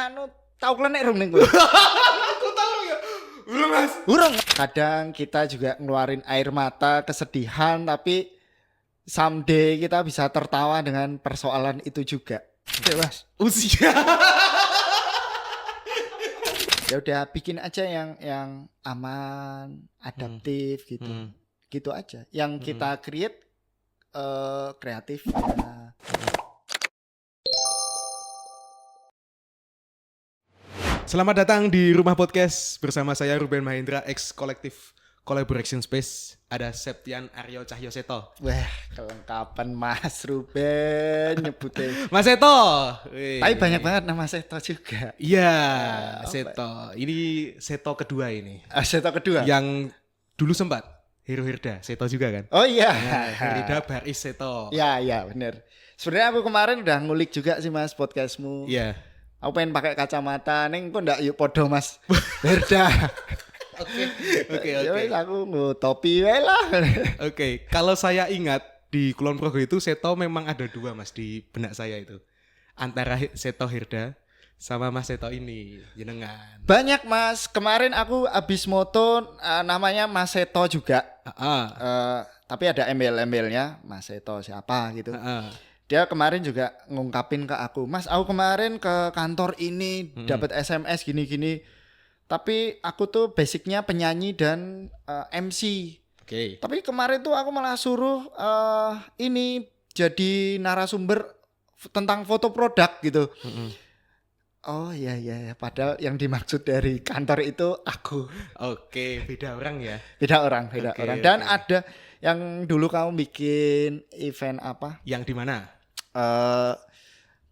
anu tau klenek rung ning kowe. Aku tahu ya. Urung Mas. Urung. Kadang kita juga ngeluarin air mata kesedihan tapi someday kita bisa tertawa dengan persoalan itu juga. Oke, Mas. Usia. Ya udah bikin aja yang aman, adaptif gitu. Gitu aja. Yang kita create kreatif. Selamat datang di Rumah Podcast bersama saya Ruben Mahendra, ex kolektif Collaboration Space. Ada Septian Aryo Cahyo Seto. Wah, kelengkapan Mas Ruben nyebutin. Mas Seto. Tapi banyak banget nama Seto juga. Iya, Seto. Ini Seto kedua ini. Seto kedua. Yang dulu sempat Hero Hirda, Seto juga kan? Oh iya. Hirda Baris Seto. Iya bener. Sebenarnya aku kemarin udah ngulik juga sih Mas podcastmu. Iya. Aku pengen pakai kacamata, neng kok ndak yuk podo Mas Herda. Oke. Ya wis aku nggo topi wae lah. Oke, kalau saya ingat di Kulon Progo itu Seto memang ada dua Mas di benak saya itu. Antara Seto Hirda sama Mas Seto ini, jenengan. Banyak Mas, kemarin aku abis moto namanya Mas Seto juga. Tapi ada embel-embelnya Mas Seto siapa gitu. Dia kemarin juga ngungkapin ke aku, Mas, aku kemarin ke kantor ini dapat SMS gini-gini. Tapi aku tuh basicnya penyanyi dan MC. Oke. Tapi kemarin tuh aku malah suruh ini jadi narasumber tentang foto produk gitu. Oh iya, padahal yang dimaksud dari kantor itu aku. Oke, beda orang ya. Beda orang. Dan ada yang dulu kamu bikin event apa? Yang di mana?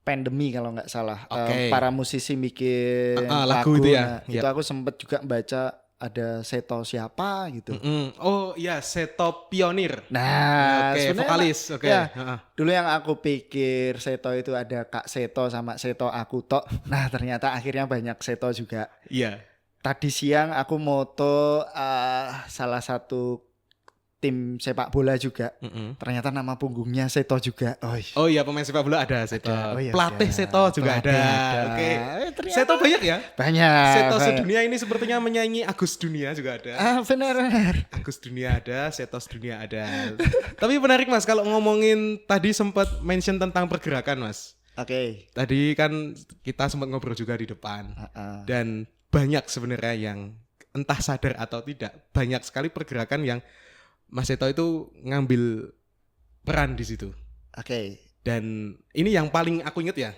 Pandemi kalau nggak salah. Okay. Para musisi bikin lagu itu ya. Itu aku sempet juga baca ada Seto siapa gitu. Oh iya, Seto Pionir. Nah, vokalis. Oke. Ya, dulu yang aku pikir Seto itu ada Kak Seto sama Seto aku tok. Nah, ternyata akhirnya banyak Seto juga. Iya. Tadi siang aku moto salah satu tim sepak bola juga. Ternyata nama punggungnya Seto juga. Oh iya, pemain sepak bola ada Seto. Pelatih ada. Seto juga ada. Oke. Seto banyak ya? Banyak. Seto sedunia ini sepertinya menyanyi Agus Dunia juga ada. Benar. Agus Dunia ada, Seto Dunia ada. Tapi menarik Mas, kalau ngomongin tadi sempat mention tentang pergerakan Mas. Oke. Tadi kan kita sempat ngobrol juga di depan. Dan banyak sebenarnya yang entah sadar atau tidak, banyak sekali pergerakan yang Mas Seto itu ngambil peran di situ. Oke. Dan ini yang paling aku inget ya.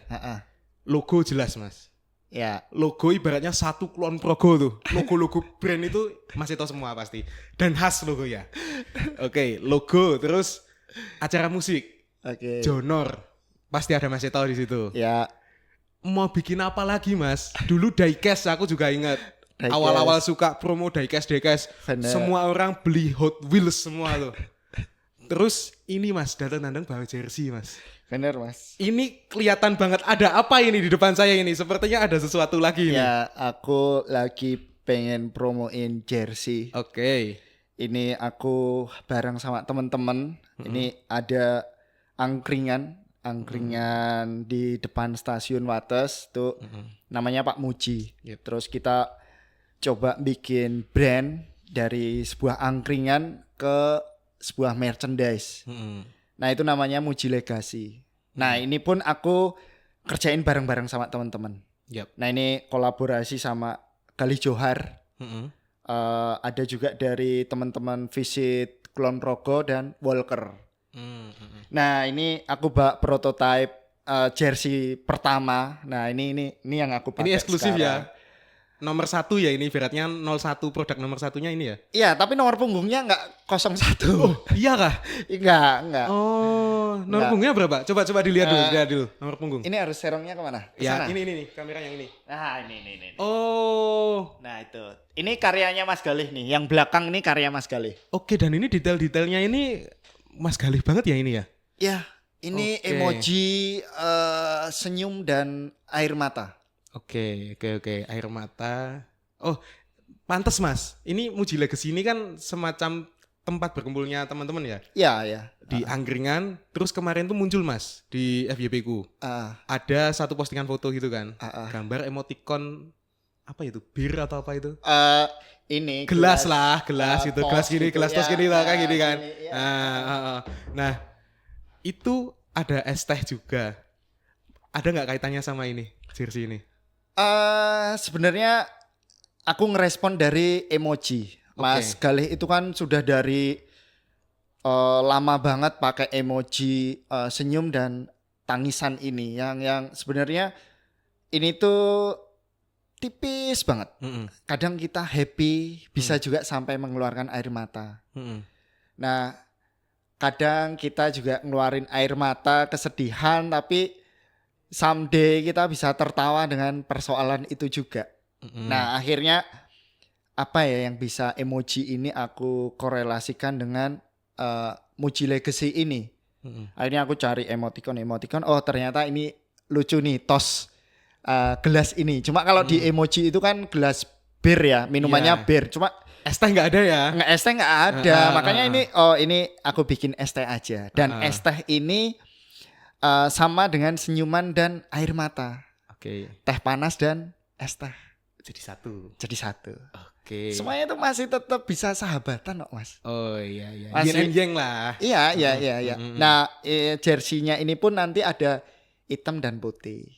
Logo jelas Mas. Ya. Logo ibaratnya satu Kulon Progo tuh. Logo-logo brand itu Mas Seto semua pasti. Dan khas logo ya. Oke, logo terus acara musik. Oke. Jonor. Pasti ada Mas Seto di situ. Ya. Mau bikin apa lagi Mas? Dulu diecast aku juga ingat. Awal-awal suka promo diecast. Semua orang beli Hot Wheels semua tuh. Terus ini Mas, datang-datang bawa jersey Mas. Bener Mas. Ini kelihatan banget ada apa ini di depan saya ini. Sepertinya ada sesuatu lagi ini. Ya, aku lagi pengen promoin jersey. Oke. Ini aku bareng sama teman-teman. Ini ada angkringan di depan stasiun Wates tuh. Namanya Pak Muji. Terus kita coba bikin brand dari sebuah angkringan ke sebuah merchandise. Nah, itu namanya Muji Legacy. Nah, ini pun aku kerjain bareng-bareng sama teman-teman. Nah, ini kolaborasi sama Galih Johar. Ada juga dari teman-teman Visit Kulon Progo dan Walker. Nah, ini aku bawa prototype jersey pertama. Nah, ini yang aku pakai. Ini eksklusif sekarang. ya. Nomor 1 ya ini, beratnya 01, produk nomor 1-nya ini ya? Iya, tapi nomor punggungnya enggak 01. Oh, iya kah? Enggak. Oh, nomor punggungnya berapa? Coba dilihat dulu, nomor punggung. Ini harus serongnya kemana? Ya, ini nih, kamera yang ini. Nah, ini. Oh. Nah, itu. Ini karyanya Mas Galih nih. Yang belakang ini karya Mas Galih. Oke, dan ini detail-detailnya ini Mas Galih banget ya ini ya? Ya, ini emoji senyum dan air mata. Oke, air mata. Oh, pantes Mas. Ini Muji Legacy ini kan semacam tempat berkumpulnya teman-teman ya. Iya, ya. Di Angkringan, terus kemarin tuh muncul Mas di FYP ku. Ada satu postingan foto gitu kan. Gambar emoticon apa itu? Bir atau apa itu? Ini gelas itu, gelas gini, gitu, gelas tos gini lah kayak gini kan. Gini, Nah, itu ada es teh juga. Ada nggak kaitannya sama ini, jersey ini? Sebenarnya aku ngerespon dari emoji. Mas Galih itu kan sudah dari lama banget pakai emoji senyum dan tangisan ini yang sebenarnya ini tuh tipis banget. Kadang kita happy bisa juga sampai mengeluarkan air mata. Nah, kadang kita juga ngeluarin air mata kesedihan tapi someday kita bisa tertawa dengan persoalan itu juga. Nah, akhirnya apa ya yang bisa emoji ini aku korelasikan dengan Muji Legacy ini. Akhirnya aku cari emoticon. Oh, ternyata ini lucu nih, tos gelas ini. Cuma kalau di emoji itu kan gelas bir ya, minumannya bir. Cuma es teh nggak ada ya? Es teh nggak ada. Makanya ini aku bikin es teh aja. Dan es teh ini sama dengan senyuman dan air mata. Teh panas dan es teh jadi satu. Semuanya itu masih tetap bisa sahabatan kok, Mas. Oh iya. Masih Yin lah. Iya. Nah, jersinya ini pun nanti ada hitam dan putih.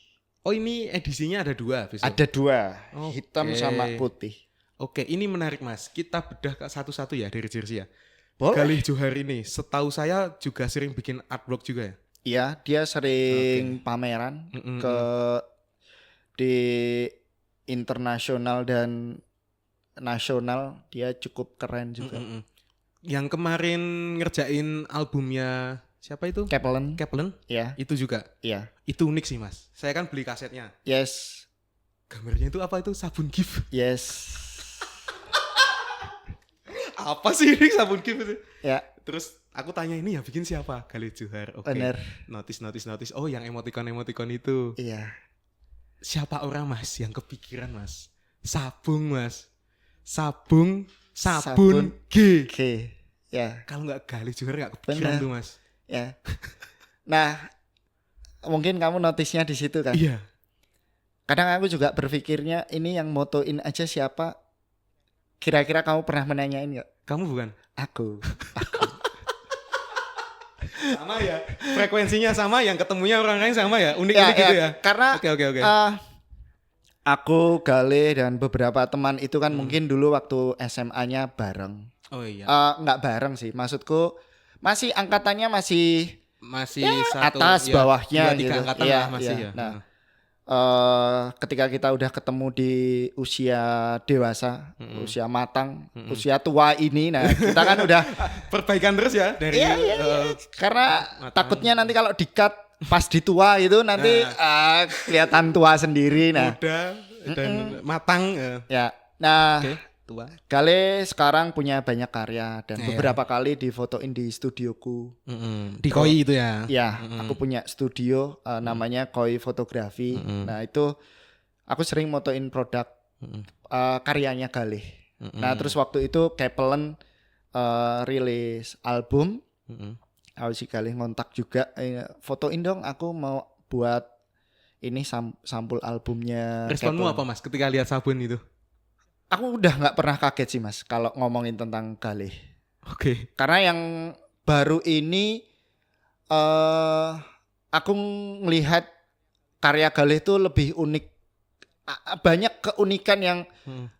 Oh, ini edisinya ada 2 besok? Ada 2, hitam sama putih. Oke, ini menarik Mas. Kita bedah satu-satu ya dari jersey ya. Boleh. Galih Johar ini, setahu saya juga sering bikin artwork juga ya? Iya, dia sering pameran di internasional dan nasional. Dia cukup keren juga. Yang kemarin ngerjain albumnya siapa itu? Kaplan. Ya. Itu juga. Iya. Itu unik sih Mas. Saya kan beli kasetnya. Yes. Gambarnya itu apa itu? Sabun gift. Yes. Apa sih ini sabun gift itu? Ya. Terus aku tanya ini ya bikin siapa? Galih Johar. Oke. Bener. Notice. Oh, yang emoticon itu. Iya. Siapa orang Mas yang kepikiran Mas? Sabun G. Ya. Kalau nggak Galih Johar nggak kepikiran tuh Mas. Ya. Nah, mungkin kamu notisnya di situ kan? Iya. Kadang aku juga berpikirnya ini yang motoin aja siapa? Kira-kira kamu pernah menanyain nggak? Kamu bukan? Aku. Sama ya. Frekuensinya sama, yang ketemunya orang lain sama ya. Unik-unik gitu ya. Karena Oke. Aku, Galih dan beberapa teman itu kan mungkin dulu waktu SMA-nya bareng. Oh iya. Nggak bareng sih. Maksudku masih angkatannya masih satu atas bawahnya 2-3 gitu. angkatan Iya, lah masih ya. Nah, ketika kita udah ketemu di usia dewasa, usia matang, usia tua ini, nah kita kan udah perbaikan terus ya dari karena matang. Takutnya nanti kalau di-cut pas di tua itu nanti kelihatan tua sendiri. Nah, muda dan matang ya. Nah, tua. Galih sekarang punya banyak karya dan beberapa kali difotoin di studioku. Di Koi itu ya? Ya, aku punya studio namanya Koi Fotografi. Nah itu aku sering motoin produk karyanya Galih. Nah terus waktu itu Kaplan rilis album. Aku si Galih ngontak juga, fotoin dong, aku mau buat ini sampul albumnya. Responmu apa Mas ketika lihat sabun itu? Aku udah nggak pernah kaget sih Mas kalau ngomongin tentang Galih. Oke. Karena yang baru ini aku ngelihat karya Galih itu lebih unik. Banyak keunikan yang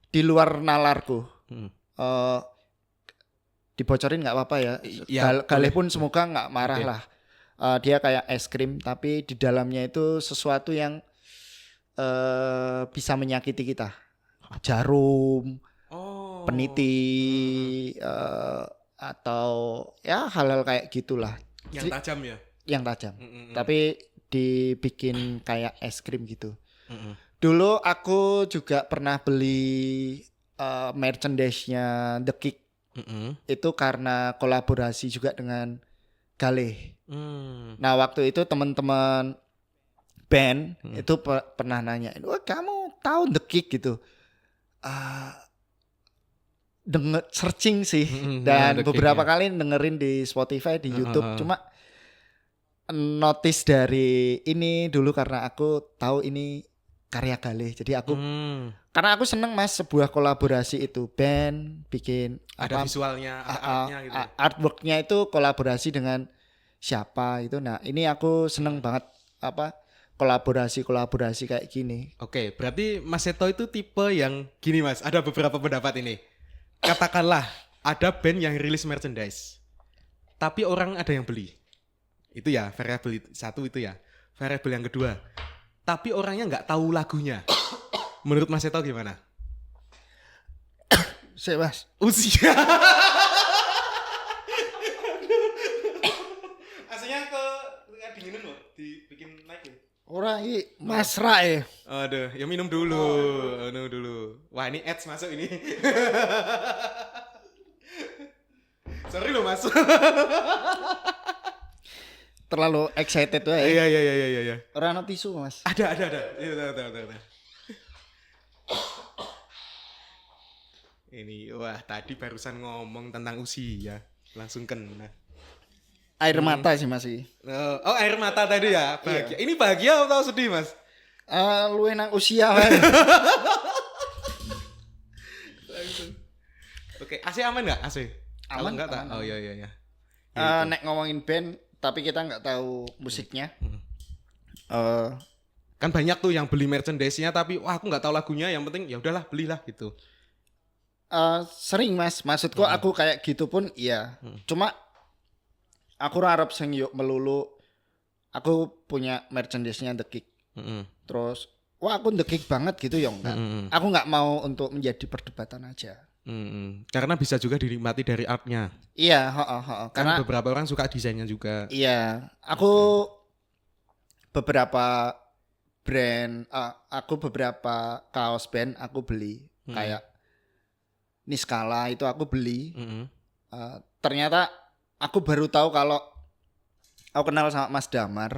di luar nalarku. Dibocorin nggak apa-apa ya. Galih pun semoga nggak marah lah. Dia kayak es krim tapi di dalamnya itu sesuatu yang bisa menyakiti kita. Jarum, peniti, atau ya hal-hal kayak gitulah. Yang tajam ya? Yang tajam. Tapi dibikin kayak es krim gitu. Dulu aku juga pernah beli merchandise-nya The Kick. Itu karena kolaborasi juga dengan Galih. Nah waktu itu teman-teman band itu pernah nanyain, wah kamu tahu The Kick gitu? searching sih dan beberapa kali dengerin di Spotify, di YouTube. Cuma notice dari ini dulu karena aku tahu ini karya Galih. Jadi aku karena aku seneng Mas sebuah kolaborasi itu band bikin ada visualnya, ada artnya gitu. Artworknya itu kolaborasi dengan siapa itu. Nah, ini aku seneng banget kolaborasi kayak gini. Oke, berarti Mas Seto itu tipe yang gini Mas, ada beberapa pendapat ini. Katakanlah ada band yang rilis merchandise, tapi orang ada yang beli. Itu ya variabel satu itu ya. Variabel yang kedua, tapi orangnya nggak tahu lagunya. Menurut Mas Seto gimana? Mas. Usia. Aslinya ke dinginan loh, dibikin naik loh. Orang ini masra ya. Aduh, ya minum dulu. Wah, ini ads masuk ini. Sorry loh Mas. Terlalu excited tuh ya. Iya. Orang ada tisu Mas. Ada. Iya, ada. Ini, wah tadi barusan ngomong tentang usia, langsung kena. Air mata sih Mas. Oh, air mata tadi ya, bahagia. Iya. Ini bahagia atau sedih Mas? Lu enak usia kan. Oke, AC aman nggak AC? Aman nggak tak? Aman. Oh iya. Nek ngomongin band, tapi kita nggak tahu musiknya. Kan banyak tuh yang beli merchandise-nya, tapi wah aku nggak tahu lagunya. Yang penting ya udahlah belilah gitu. Sering Mas, maksudku aku kayak gitu pun iya. Cuma aku harap sing yuk melulu. Aku punya merchandise-nya The Kick. Terus wah aku The Kick banget gitu ya enggak. Aku nggak mau untuk menjadi perdebatan aja. Karena bisa juga dinikmati dari artnya. Iya, karena beberapa orang suka desainnya juga. Iya, aku beberapa kaos band aku beli. Kayak Niskala itu aku beli. Ternyata aku baru tahu kalau aku kenal sama Mas Damar,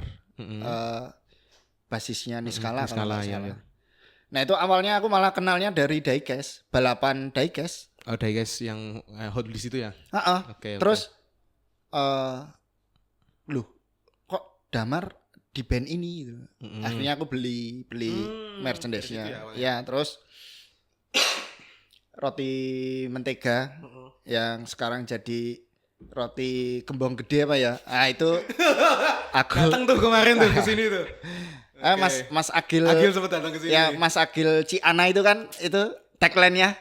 basisnya Niskala. Ya. Nah itu awalnya aku malah kenalnya dari diecast, balapan diecast. Oh diecast yang Hot Wheels itu ya? Okay. Terus, loh kok Damar di band ini? Gitu. Akhirnya aku beli merchandise-nya. Gitu ya, terus roti mentega yang sekarang jadi roti kembang gede apa ya? Itu aku datang tuh kemarin tuh ke sini tuh. Okay. Mas Agil sempat datang ke sini. Ya, Mas Agil Ciana itu kan itu tagline-nya.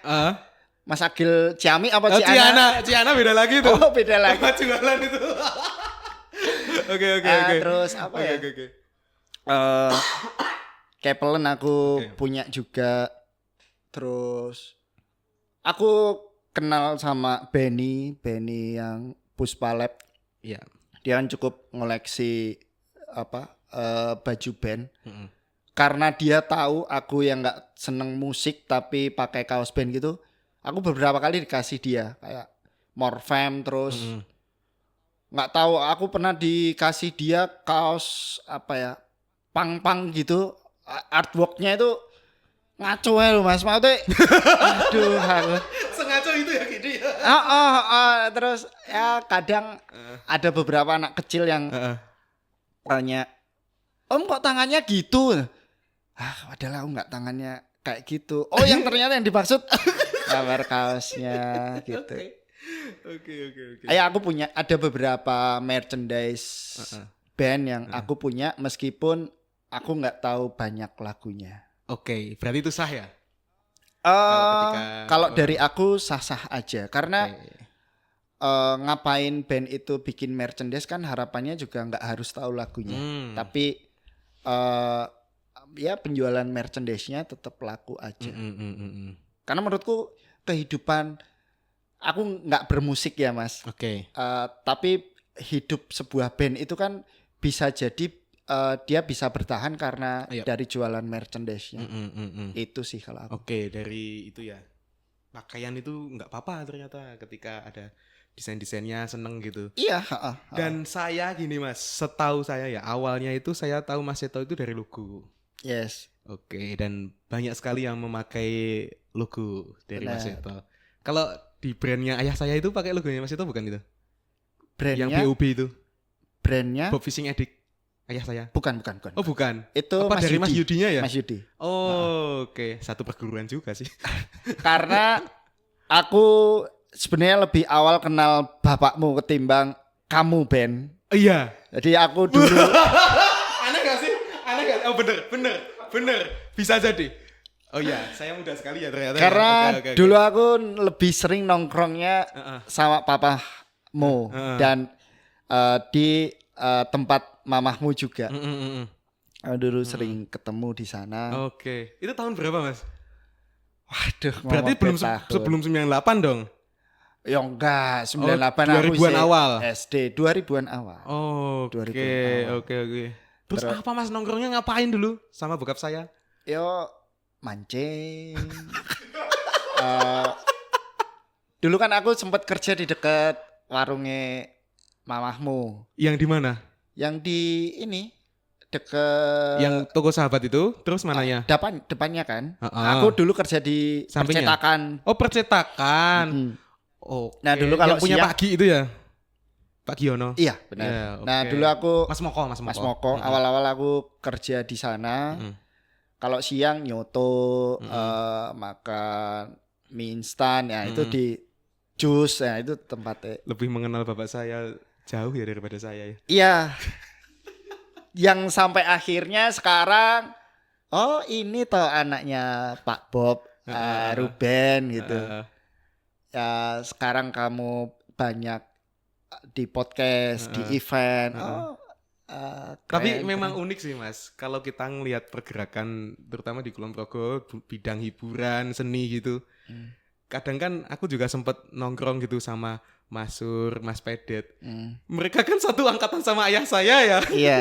Mas Agil Ciami apa Ciana? Ciana beda lagi tuh. Oh, beda lagi. Apa jualan itu? Oke. Terus apa ya? Kepelen aku punya juga. Terus aku kenal sama Benny yang Puspa Lab. Iya. Dia kan cukup ngoleksi baju band. Karena dia tahu aku yang nggak seneng musik tapi pakai kaos band gitu. Aku beberapa kali dikasih dia kayak Morfem, terus nggak tahu aku pernah dikasih dia kaos pang gitu, artworknya itu ngaco ya loh Mas, maksudnya aduh aku sengaco itu ya gitu ya. Terus ya kadang ada beberapa anak kecil yang tanya, Om kok tangannya gitu? Padahal aku nggak tangannya kayak gitu. Oh yang ternyata yang dimaksud gambar kaosnya gitu. Oke. Aku punya ada beberapa merchandise band yang aku punya meskipun aku nggak tahu banyak lagunya. Oke, berarti itu sah ya? Kalau dari aku sah-sah aja karena ngapain band itu bikin merchandise kan harapannya juga nggak harus tahu lagunya. Tapi ya penjualan merchandise-nya tetap laku aja. Karena menurutku kehidupan aku nggak bermusik ya Mas. Tapi hidup sebuah band itu kan bisa jadi dia bisa bertahan karena dari jualan merchandise-nya. Itu sih kalau aku. Dari itu ya. Pakaian itu nggak apa-apa ternyata ketika ada desain-desainnya seneng gitu. Iya. Dan saya gini Mas, setahu saya ya awalnya itu saya tahu Mas Seto itu dari logo. Yes. Dan banyak sekali yang memakai logo dari Mas Seto. Kalau di brandnya ayah saya itu pakai logonya Mas itu bukan itu? Brandnya Yang BOB itu. Brandnya Bob Fishing Addict ayah saya. bukan. Oh bukan. Itu Apa Mas dari Yudi. Mas Yudinya ya? Mas Yudi. Oh, oke. Satu perguruan juga sih. Karena aku sebenarnya lebih awal kenal bapakmu ketimbang kamu, Ben. Iya. Jadi aku dulu Aneh gak sih? Aneh gak? Oh bener. Bisa jadi. Oh iya, saya muda sekali ya ternyata. karena Oke. dulu aku lebih sering nongkrongnya sama papamu dan di tempat mamahmu juga. Aku dulu sering ketemu di sana. Oke. Itu tahun berapa, Mas? Waduh, Berarti ngomong belum tahun. sebelum 98 dong. Ya enggak, 98 aku 2000-an sih awal. SD, 2000-an awal. Oh, oke. 2000-an awal. Oke. Terus apa Mas nongkrongnya ngapain dulu sama bokap saya? Yo mancing. Dulu kan aku sempat kerja di dekat warungnya mamahmu. Yang di mana? Yang di ini deket Yang toko sahabat itu, terus mananya? depannya kan. Ah. Aku dulu kerja di Sampingnya? percetakan. Oh, percetakan. Mm. Oh. Nah, dulu kalau yang punya siang- Pak Gi itu ya? Pak Giono. Iya, benar. Ya, Nah, oke. dulu aku Mas Moko. Mas Moko, awal-awal aku kerja di sana. Mm. Kalau siang nyoto, makan mie instan ya itu di jus ya itu tempatnya. Lebih mengenal bapak saya jauh ya daripada saya ya. Iya. Yang sampai akhirnya sekarang oh ini toh anaknya Pak Bob Ruben gitu. Ya sekarang kamu banyak di podcast, di event. Tapi keren, memang keren. unik sih Mas. Kalau kita ngelihat pergerakan terutama di Kulon Progo bidang hiburan, seni gitu. Kadang kan aku juga sempet nongkrong gitu sama Mas Sur, Mas Pedet. Mereka kan satu angkatan sama ayah saya ya. Iya,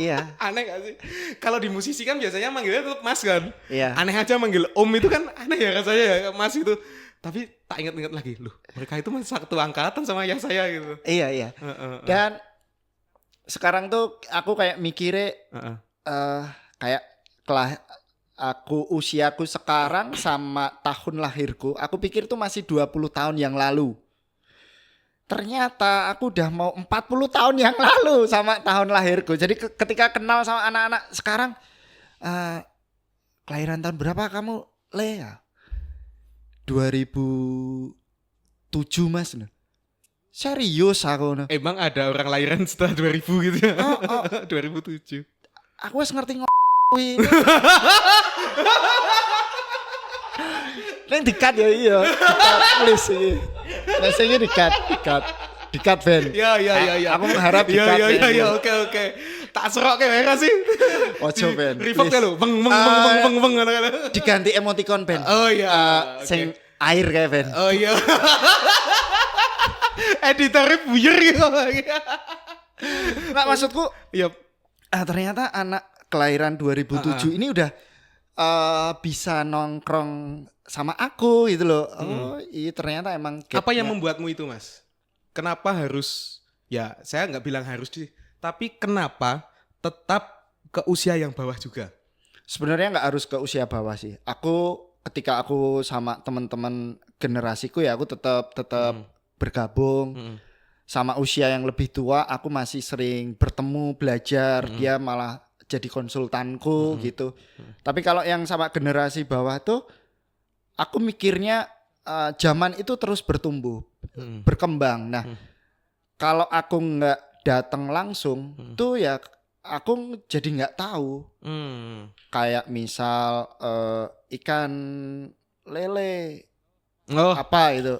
iya, Aneh gak sih? Kalau di musisi kan biasanya manggilnya tetap Mas kan. iya. Aneh aja manggil Om itu kan aneh ya rasanya ya Mas itu. Tapi tak ingat-ingat lagi, loh mereka itu masih satu angkatan sama ayah saya gitu. Iya. Dan sekarang tuh aku kayak mikirnya kayak usiaku sekarang sama tahun lahirku, aku pikir tuh masih 20 tahun yang lalu. Ternyata aku udah mau 40 tahun yang lalu sama tahun lahirku. Jadi ketika kenal sama anak-anak sekarang, kelahiran tahun berapa kamu, Lea? 2007 Mas. Serius aku. Emang ada orang lahiran setelah 2000 gitu ya? 2007. Aku wis ngerti kuwi. Nek dikat ya iya. Tulis iki. Biasanya dikat Ben. Ya. Aku mengharap dikat. Ya, oke. Tak serok kayak mereka sih. Ojo Ben. Revoke Please. ya lo. Beng. Diganti emoticon Ben. Oh iya. Sing air kayak Ben. Oh iya. Editornya buyar gitu. Nggak maksudku. Iya. Ternyata anak kelahiran 2007 ini udah bisa nongkrong sama aku gitu loh. Oh iya ternyata emang Apa yang membuatmu itu Mas? Kenapa harus, ya saya nggak bilang harus sih, tapi kenapa tetap ke usia yang bawah juga? Sebenarnya nggak harus ke usia bawah sih. Ketika aku sama teman-teman generasiku ya aku tetap bergabung. Sama usia yang lebih tua aku masih sering bertemu, belajar. Dia malah jadi konsultanku gitu. Tapi kalau yang sama generasi bawah tuh aku mikirnya zaman itu terus bertumbuh, berkembang. Nah, kalau aku nggak datang langsung tuh ya aku jadi nggak tahu. Kayak misal ikan lele apa itu.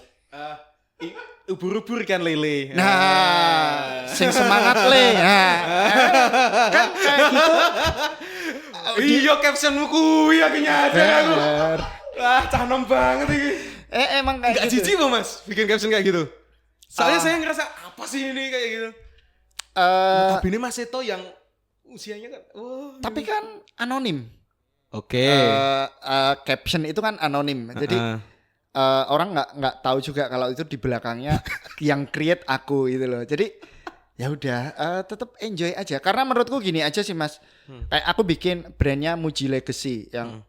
Ubur-ubur ikan lele. Nah, sing semangat le. Nah, kan kayak gitu. Iya captionmu kuwi aku nyadar aku. Bener. Wah, canom banget ini. Emang kayak Enggak gitu. jijik loh Mas bikin caption kayak gitu. Soalnya saya ngerasa apa sih ini kayak gitu. Tapi ini Mas Seto yang usianya kan. Tapi kan anonim. Oke. Caption itu kan anonim. Jadi orang nggak tahu juga kalau itu di belakangnya yang create aku gitu loh. Jadi ya udah tetap enjoy aja. Karena menurutku gini aja sih Mas. Kayak aku bikin brandnya Muji Legacy yang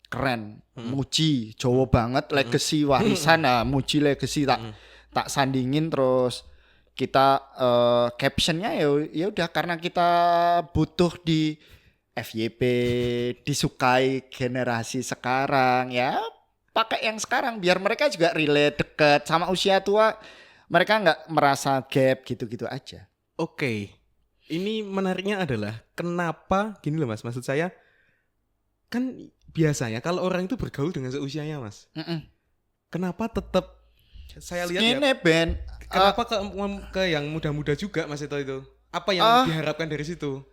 keren. Muji Jawa banget, legacy warisan. Nah, Muji legacy tak sandingin. Terus kita captionnya ya udah, karena kita butuh di FYP, disukai generasi sekarang, ya pakai yang sekarang biar mereka juga relate, deket sama usia tua, mereka nggak merasa gap gitu-gitu aja. Oke. Ini menariknya adalah kenapa gini loh Mas, maksud saya kan biasanya kalau orang itu bergaul dengan seusianya Mas. Kenapa tetap saya lihat ini Ben, kenapa ke yang muda-muda juga Mas itu? Apa yang diharapkan dari situ?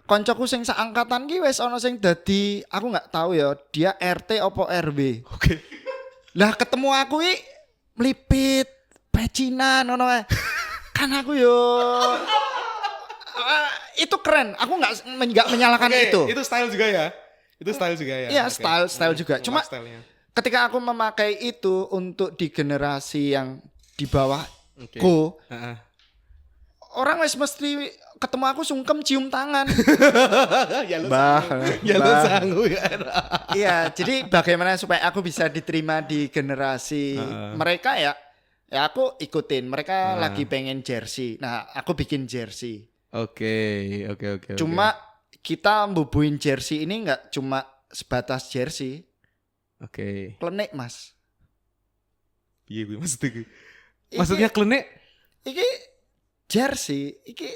Koncoku sing seangkatan ki wis ana sing dadi, aku nggak tahu ya, dia RT opo RW. Oke. Lah ketemu aku ki melipit, pecinan ngono wae. Kan aku yo itu keren. Aku nggak menyalahkan itu. Itu style juga ya. Itu style juga ya. Iya, style juga. Cuma ketika aku memakai itu untuk di generasi yang di bawahku, orang wis mesti ketemu aku sungkem cium tangan. Ya lu sanggup ya. Iya, jadi bagaimana supaya aku bisa diterima di generasi mereka ya aku ikutin. Mereka lagi pengen jersey. Nah, aku bikin jersey. Oke. Cuma kita mbubuhin jersey ini enggak cuma sebatas jersey. Oke. Klenik, Mas. Piye kuwi maksudnya? Maksudnya klenik? Iki jersey, iki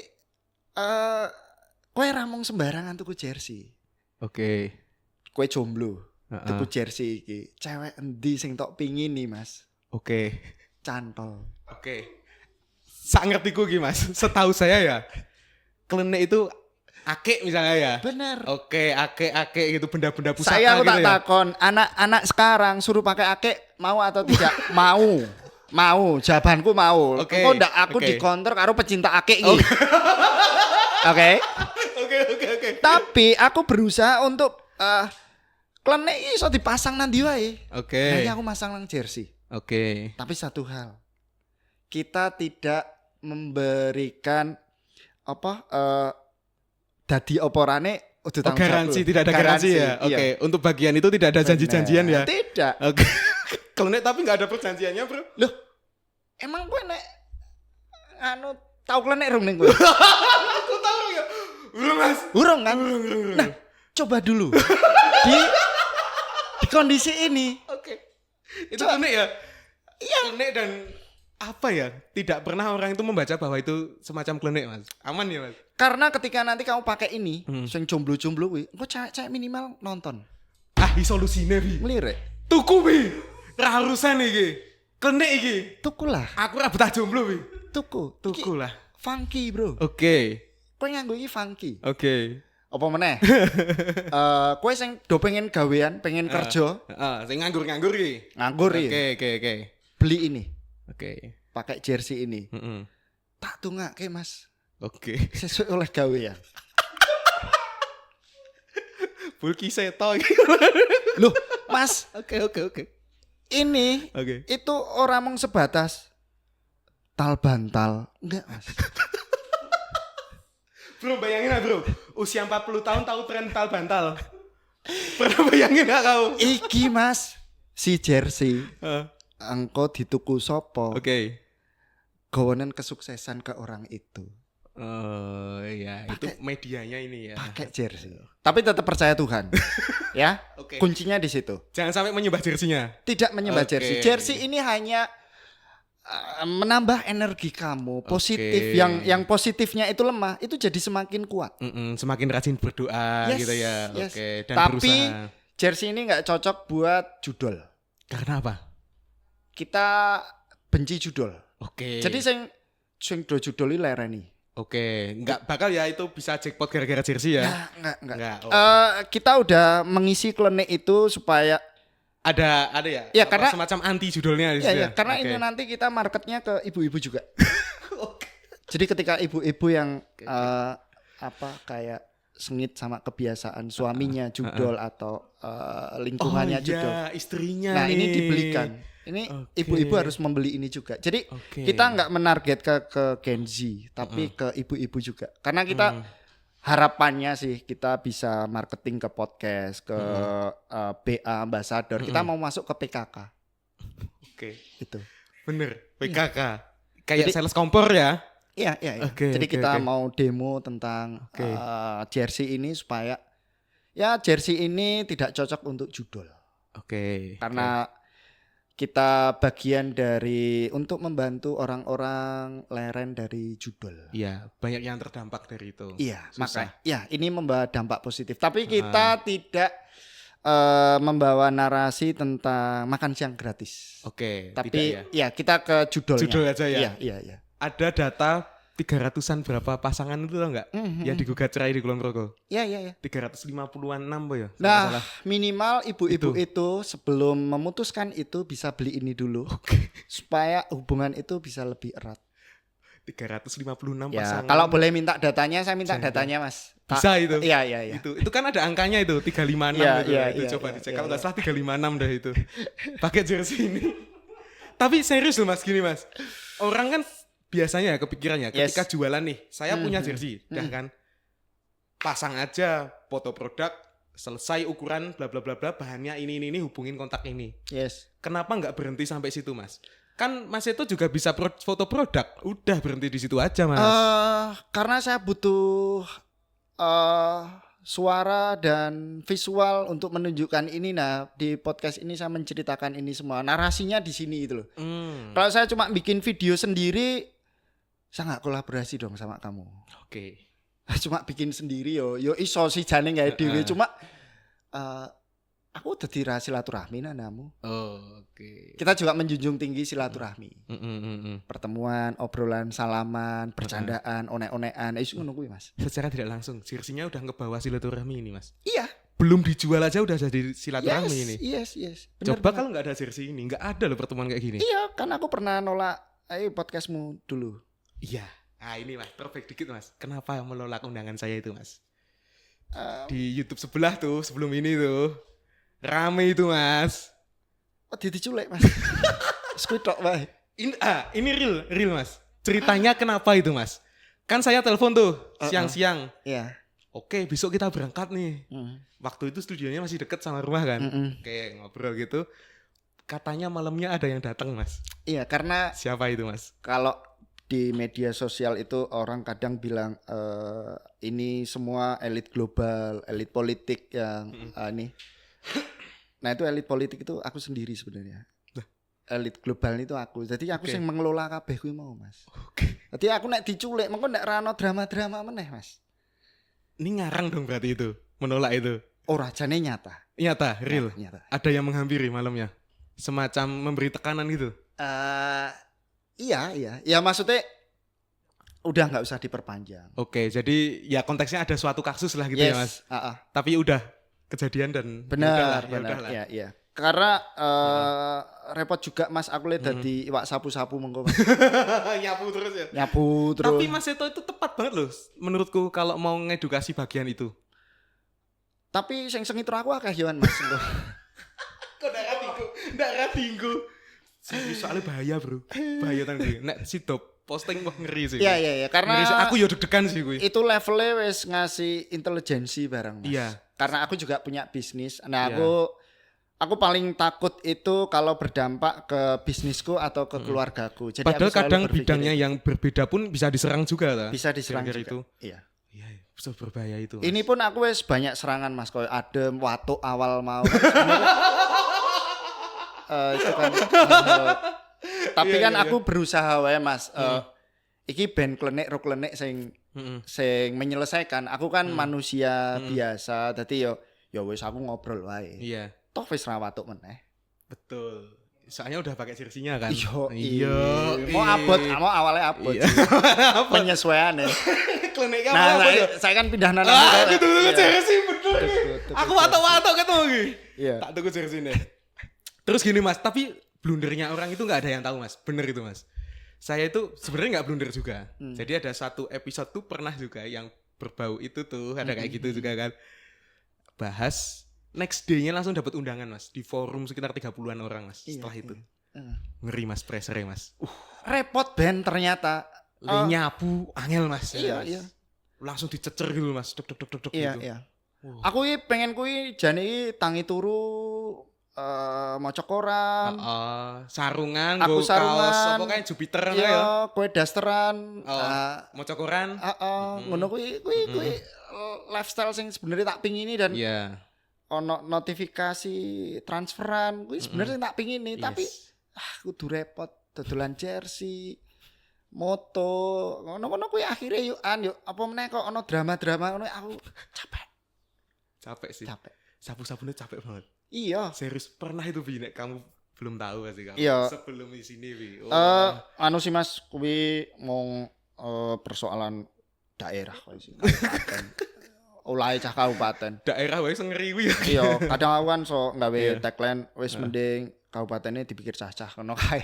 kowe ra mung sembarangan tuku jersey. Oke. Kowe jomblo, tuku jersey iki. Cewek endi sing tok pingin nih, Mas? Oke. Cantol. Oke. Sak ngertiku iki, Mas. Setahu saya ya, klenik itu akek misalnya ya. Bener. Oke, akek gitu, benda-benda pusaka saya aku gitu tak ya. takon, anak-anak sekarang suruh pakai akek mau atau tidak? Mau, jawabanku mau. Oke, Kok ndak aku oke. dikonter karo pecinta akek iki. Oke. Oke. Tapi aku berusaha untuk klenik iki iso dipasang nang ndi wae. Oke. Nah, aku masang nang jersey. Oke. Tapi satu hal. Kita tidak memberikan dadi oporane Garansi, tidak ada garansi ya. Oke, iya. untuk bagian itu tidak ada janji-janjian ya. Tidak. Oke. Klenik tapi enggak ada perjanjiannya, Bro. Loh, emang gue nek tahu klenik rung ning gue? Aku tahu ya. Belum, Mas. Urung kan? Nah, coba dulu di kondisi ini. Oke. Itu klenik ya? Iya. Klenik dan apa ya? Tidak pernah orang itu membaca bahwa itu semacam klenik, Mas. Aman ya, Mas? Karena ketika nanti kamu pakai ini, sing jomblo-jomblo kuwi, engko cewek minimal nonton. Ah, solusine bi. Ngelirik. Tuku bi. Ra harusan iki. Klenik iki. Tuku lah. Aku ra betah jomblo bi. Tuku lah. Funky, Bro. Oke. Kowe nganggo iki funky. Oke. Apa meneh? Kowe sing do pengen gawean, pengen kerja, Sing nganggur-nganggur iki. nganggur iki. Oke. Beli ini. Oke. Pakai jersey ini. Heeh. Tak tungake, Mas. Oke. Sesuai oleh gawean. Bulki seto iki. Loh, Mas, Oke. ini Oke. itu orang mung sebatas tal bantal. Enggak, Mas. Bro, bayangin lah, Bro. Usia 40 tahun tahu tren tal bantal. Pernah bayangin gak kau? Iki, Mas, si jersey Oke. engko dituku sopo, gawanan kesuksesan ke orang itu. Oh iya, itu medianya ini ya. Pakai jersey. Tapi tetap percaya Tuhan. Ya. Oke. Kuncinya di situ. Jangan sampai menyembah jersinya. Tidak menyembah Oke. jersey. Jersey ini hanya menambah energi kamu positif. Yang positifnya itu lemah, itu jadi semakin kuat. Semakin rajin berdoa Yes, gitu ya. yes. Oke, dan Tapi berusaha. jersey ini nggak cocok buat judol. Karena apa? Kita benci judol. Oke. Jadi sing do judol iki lereni. Oke, nggak bakal ya itu bisa jackpot gara-gara jersey ya? Enggak. Oh. Kita udah mengisi klenik itu supaya Ada ya? Ya, Apa, karena semacam anti judulnya di situ ya, ya? karena Oke. ini nanti kita marketnya ke ibu-ibu juga. Jadi ketika ibu-ibu yang kayak sengit sama kebiasaan suaminya judol atau lingkungannya judol. Ya, istrinya Nah, nih. ini dibelikan. Ini Oke. ibu-ibu harus membeli ini juga. Jadi Oke. kita nggak menarget ke Gen Z, tapi ke ibu-ibu juga. Karena kita harapannya sih kita bisa marketing ke podcast, ke BA Ambassador. Kita mau masuk ke PKK. Oke. Itu. Bener, PKK. Kayak sales kompor ya. Iya. Jadi kita mau demo tentang jersey ini supaya jersey ini tidak cocok untuk judul. Karena kita bagian dari untuk membantu orang-orang leren dari judul. Iya, banyak yang terdampak dari itu. Iya, makanya ini membawa dampak positif. Tapi kita tidak membawa narasi tentang makan siang gratis. Tapi kita ke judulnya. Judul aja ya. Iya. Ada data 300-an berapa pasangan itu tau nggak? Yang digugat cerai di Kulon Progo. Iya. 350-an ya. Nah, minimal ibu-ibu itu sebelum memutuskan itu bisa beli ini dulu. Supaya hubungan itu bisa lebih erat. 356 ya, pasangan. Kalau boleh minta datanya, saya minta datanya, Mas. Bisa itu. Iya. Itu kan ada angkanya itu 356 itu coba dicek. Kalau nggak salah 356 dah itu. Pakai jersey ini. Tapi serius loh Mas, gini Mas. Orang kan biasanya kepikirannya ketika jualan nih, saya punya jersey, dah kan pasang aja foto produk, selesai ukuran bla bla bla bla, bahannya ini hubungin kontak ini. Kenapa nggak berhenti sampai situ Mas? Kan Mas itu juga bisa foto produk, udah berhenti di situ aja Mas. Karena saya butuh suara dan visual untuk menunjukkan ini. Nah, di podcast ini saya menceritakan ini semua. Narasinya di sini itu loh. Kalau saya cuma bikin video sendiri, saya nggak kolaborasi dong sama kamu. Cuma bikin sendiri yo iso sih jane gawe dhewe. Cuma aku udah silaturahmi nanamu. Kita juga menjunjung tinggi silaturahmi. Pertemuan, obrolan, salaman, bercandaan, onek-onekan, isu ngono kuwi Mas. Secara tidak langsung, jersey-nya udah ngebawa silaturahmi ini Mas. Iya. Belum dijual aja udah jadi silaturahmi ini. Yes. Coba kalau nggak ada jersey ini, nggak ada loh pertemuan kayak gini. Iya, kan aku pernah nolak podcastmu dulu. Iya. Nah ini Mas, perfect dikit Mas. Kenapa menolak undangan saya itu Mas? Di YouTube sebelah tuh, sebelum ini tuh. Rame itu Mas. Diculik Mas. Skuitok bae. Ini real Mas. Ceritanya kenapa itu Mas? Kan saya telepon tuh siang-siang. Iya. Oke, besok kita berangkat nih. Waktu itu studionya masih deket sama rumah kan. Oke, ngobrol gitu. Katanya malamnya ada yang datang Mas. Iya, karena siapa itu Mas? Kalau di media sosial itu orang kadang bilang ini semua elit global, elit politik yang ini. Nah itu elit politik itu aku sendiri sebenarnya. Elit global itu aku. Jadi aku yang mengelola kabeh kuwi mau Mas. Jadi aku nek diculik, mengko nek rano drama-drama meneh Mas. Ini ngarang dong berarti itu, menolak itu. Ora jane nyata. Nyata, real. Nyata. Ada yang menghampiri malamnya. Semacam memberi tekanan gitu. Iya. Ya maksudnya udah nggak usah diperpanjang. Jadi ya konteksnya ada suatu kasus lah gitu ya Mas. Tapi udah kejadian dan benar. Iya. Karena repot juga Mas, aku lihat dadi iwak sapu-sapu mengko Mas. Nyapu terus ya. Nyapu terus. Tapi Mas itu tepat banget loh menurutku kalau mau ngedukasi bagian itu. Tapi sing sengitro aku akeh yoan Mas. Kok ndak tinggu. Soalnya bahaya bro. Bahaya tanggung. Nek sidop posting wah ngeri sih. Iya. Karena ngeri sih. Aku yo deg-degan sih kuwi. Itu levelnya wis ngasih intelijensi barang Mas. Iya. Karena aku juga punya bisnis. Nah, aku paling takut itu kalau berdampak ke bisnisku atau ke keluargaku. Jadi padahal kadang bidangnya yang berbeda pun bisa diserang juga lah. Bisa diserang juga. Itu. Iya. Bisa berbahaya itu Mas. Ini pun aku wis banyak serangan Mas, koyo adem, watuk awal mau. Itu kan. Tapi kan aku berusaha wae Mas. Iki ben klenik sing menyelesaikan. Aku kan manusia biasa. Dadi ya wis aku ngobrol wae. Iya. Toh wis ra watuk meneh. Betul. Soalnya udah pakai jersinya kan. Iya. Mau awalnya abot. Penyesuaian ya. Kliniknya nah, saya kan pindah nanam. Aku tuku jersi bener. Aku watuk-watuk ketemu iki. Iya. Tak tuku jersine. Terus gini Mas, tapi blundernya orang itu nggak ada yang tahu Mas. Bener itu Mas. Saya itu sebenarnya nggak blunder juga. Jadi ada satu episode tuh pernah juga yang berbau itu tuh, ada kayak gitu juga kan. Bahas next day-nya langsung dapat undangan Mas di forum sekitar 30-an orang Mas. Setelah itu. Ngeri Mas pressure-nya Mas. Repot Ben ternyata. Nyapu angel Mas. Iya. langsung dicecer gitu Mas. Dek dek dek dek Iya, gitu. iya. Aku pengen kuwi jane iki tangi turu maca koran. Sarungan Aku nggo kaos apa kae Jupiter ngono ya. Iya, kowe dasteran. Maca koran. Ngono kuwi lifestyle sing sebenarnya tak pingini dan ono notifikasi transferan kuwi sebenarnya tak pingini tapi kudu repot dodolan jersey moto ngono kuwi akhire yuk apa meneh kok ono drama-drama ngono aku capek sih. Capek. Sapu-sapunya capek banget. Iya. Serius pernah itu Bi nek kamu belum tahu pasti kamu iya. Sebelum di sini Bi. Anu sih Mas kuwi mong persoalan daerah wae sih. Olahe cah kabupaten. Daerah wae sing ngriwi. Iya, kadang aku kan so gawe tagline wis mending kabupatennya dipikir cah-cah ngono kae.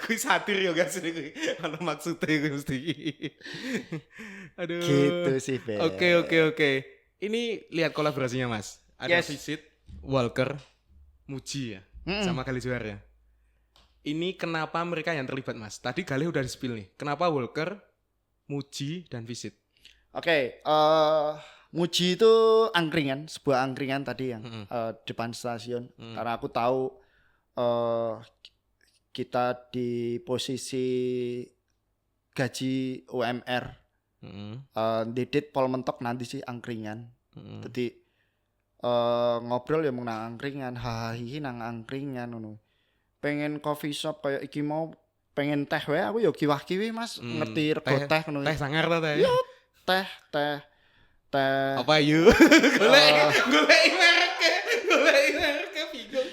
Kuwi satir ya guys ini kuwi. Ana maksude kuwi mesti. Aduh. Gitu sih, Be. Oke. Ini lihat kolaborasinya Mas. Ada Visit, Walker, Muji ya. Sama Galih Johar ya. Ini kenapa mereka yang terlibat Mas? Tadi Galih udah di-spill nih. Kenapa Walker, Muji dan Visit? Oke, Muji itu angkringan, sebuah angkringan tadi yang depan stasiun. Karena aku tahu kita di posisi gaji UMR. Didit pol mentok nanti sih angkringan. Jadi ngobrol ya mau nang angkringan, hahaha nang angkringan ngono. Pengen coffee shop kayak iki mau pengen teh wae aku ya kiwah-kiwi Mas, ngerti rego teh ngono. Teh sangar ta teh? Yo, teh. Apa yuk? Golek merek bingung.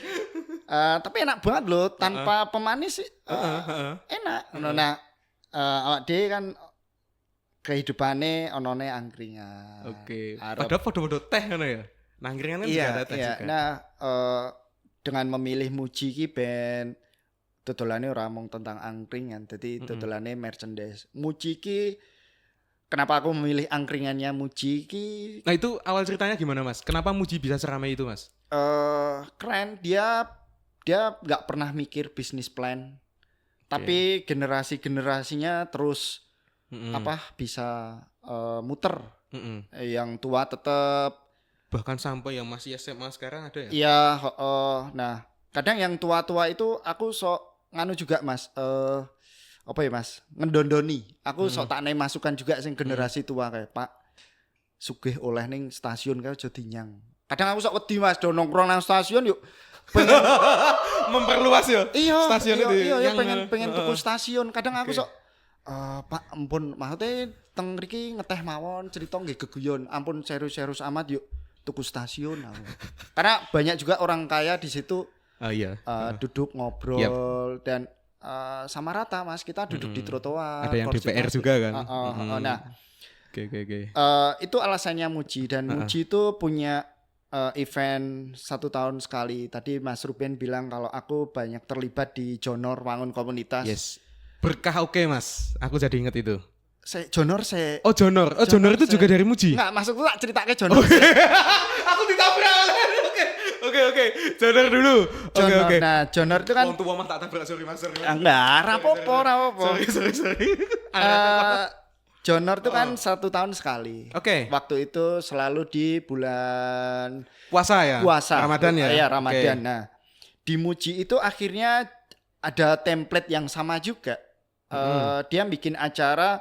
Tapi enak banget loh, tanpa pemanis sih. Enak. Nah, awak dhewe kan kehidupane onone angkringan. Oke. Padahal podo-podo teh ngono ya. Angkringan kan juga ada teh juga. Nah, dengan memilih Muji ki ben dodolane ora mung tentang angkringan, dadi dodolane merchandise. Muji ki kenapa aku memilih angkringannya Muji ki? Nah, itu awal ceritanya gimana, Mas? Kenapa Muji bisa seramai itu, Mas? Keren, dia nggak pernah mikir bisnis plan. Tapi generasinya terus bisa muter. Yang tua tetap, bahkan sampai yang masih SMA sekarang ada ya? Iya, nah kadang yang tua-tua itu aku sok nganu juga Mas, apa ya Mas, ngedondoni. Aku sok tak masukan juga sing generasi tua kayak Pak sugih oleh ning stasiun kae aja dinyang. Kadang aku sok wedi Mas do nongkrong nang stasiun yuk pengen memperluas ya stasiun itu. Iya, pengen tuku stasiun. Kadang aku sok Pak ampun maksudnya teng mriki ngeteh mawon cerita nggih geguyon. Ampun serius-serius amat yuk tuku stasiun aku. Karena banyak juga orang kaya di situ. Duduk ngobrol dan sama rata Mas, kita duduk di trotoar. Ada yang DPR juga kan. Nah, Oke. Itu alasannya Muji dan Muji itu punya event 1 tahun sekali. Tadi Mas Ruben bilang kalau aku banyak terlibat di Jonor bangun komunitas. Yes. Berkah oke Mas, aku jadi inget itu. Jonor Jonor itu juga dari Muji? Enggak, maksudku tak ceritake Jonor. Aku ditabrak. Oke. Jonor dulu. Oke. Nah, Jonor itu kan wong tua mah tak tabrak, sorry Mas. Enggak, rapopo. Sorry. Jonor itu kan 1 tahun sekali. Oke. Waktu itu selalu di bulan puasa ya? Ramadan ya? Iya, Ramadan. Nah, di Muji itu akhirnya ada template yang sama juga. Dia bikin acara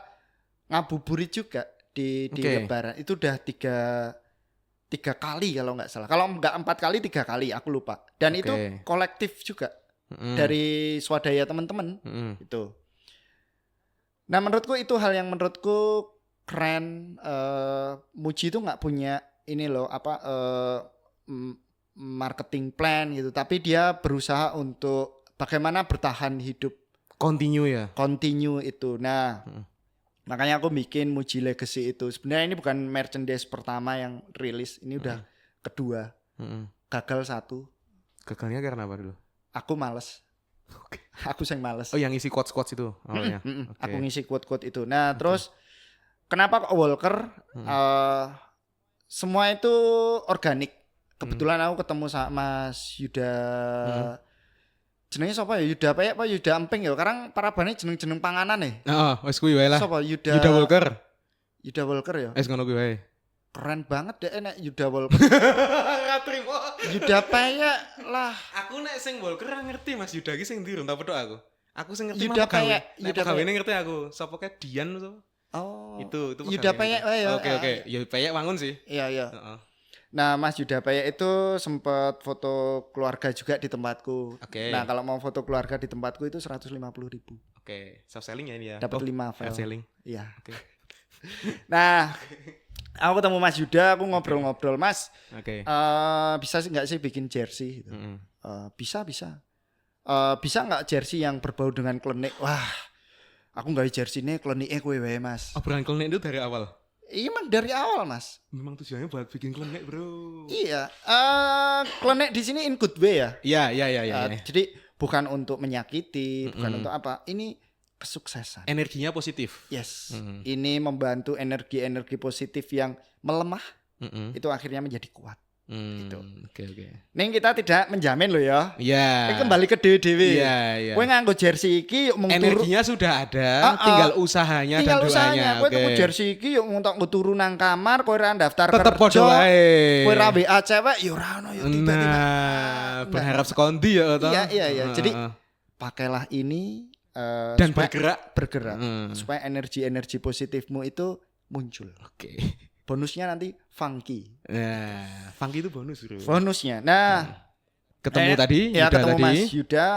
ngabuburit juga di Lebaran. Itu udah 3 kali kalau nggak salah. Kalau nggak 4 kali, 3 kali, aku lupa. Dan itu kolektif juga dari swadaya teman-teman itu. Nah menurutku itu hal yang menurutku keren. Muji itu nggak punya ini loh marketing plan gitu. Tapi dia berusaha untuk bagaimana bertahan hidup. Continue itu. Nah makanya aku bikin Muji Legacy itu. Sebenarnya ini bukan merchandise pertama yang rilis. Ini udah kedua. Gagal 1. Gagalnya karena apa dulu? Aku males. Aku yang males. Oh yang isi quotes itu awalnya. Aku ngisi quote itu. Nah terus kenapa kok Walker? Semua itu organik. Kebetulan aku ketemu sama Mas Yuda jenenge sapa ya? Yuda Payek apa Yuda Emping ya? Karang parabane jeneng-jeneng panganan e. Heeh, wis kuwi wae lah. Sapa Yuda Walker. Yuda Walker ya? Wis ngono kuwi wae. Keren banget deh nek Yuda Walker. Ora trimo. Yuda Payek lah. Aku nek sing Walker ora ngerti Mas Yuda ki sing ndi tak pedhok aku. Aku sing ngerti Yuda mah gawe. Payek, Yuda Payek ngerti aku. Sapa kae Dian sapa? Oh. Itu Yuda Payek wae ya. Oke. Ya Payek wangun sih. Iya. Heeh. Nah, Mas Yuda Payek itu sempat foto keluarga juga di tempatku. Oke. Nah, kalau mau foto keluarga di tempatku itu 150.000. Oke, soft selling ya ini ya. Dapat 5 file. Selling. Iya. Oke. Nah, aku ketemu Mas Yuda, aku ngobrol-ngobrol, Mas. Oke. Bisa nggak sih bikin jersey gitu? Bisa. Bisa nggak jersey yang berbau dengan klenik? Wah, aku nggak jersey ini kleniknya kowe wae, Mas. Obrolan klenik itu dari awal. Iya, emang dari awal, Mas. Memang tujuannya buat bikin klenik, Bro. Iya, klenik di sini in good way ya. Iya. Jadi bukan untuk menyakiti, bukan untuk apa. Ini kesuksesan. Energinya positif. Yes. Ini membantu energi-energi positif yang melemah itu akhirnya menjadi kuat. Gitu. Oke. Ning kita tidak menjamin loh ya. Iya. Kembali ke dewe-dewe. Iya. Kowe nganggo jersey iki yuk energinya sudah ada, tinggal usahanya dan doanya. Kowe tuku jersey iki yuk ngontok turu nang kamar, kowe ora daftar tetep kerja. Kowe ra WA cewek ya ora ono ya tiba-tiba. Berharap sekondi ya toh. Iya. Jadi pakailah ini dan bergerak supaya energi-energi positifmu itu muncul. Oke. Bonusnya nanti funky. Nah, funky itu bonus, Bro. Bonusnya. Nah, ketemu tadi, ya Yuda ketemu tadi. Mas Yuda.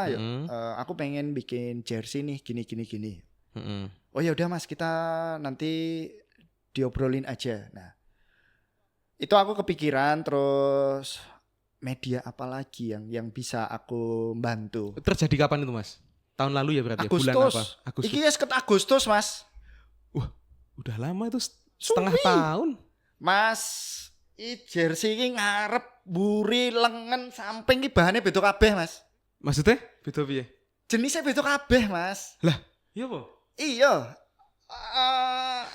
Aku pengen bikin jersey nih gini. Oh ya udah Mas, kita nanti diobrolin aja. Nah, itu aku kepikiran terus media apa lagi yang bisa aku bantu. Terjadi kapan itu, Mas? Tahun lalu ya berarti. Agustus. Bulan apa? Agustus. Iki wis ket Agustus, Mas. Wah, udah lama itu setengah tahun. Mas, jersey iki ngarep, buri, lengan, samping iki bahane beda kabeh, Mas. Maksudnya? Beda piye? Jenisnya beda kabeh, Mas. Lah, iya apa? Iya.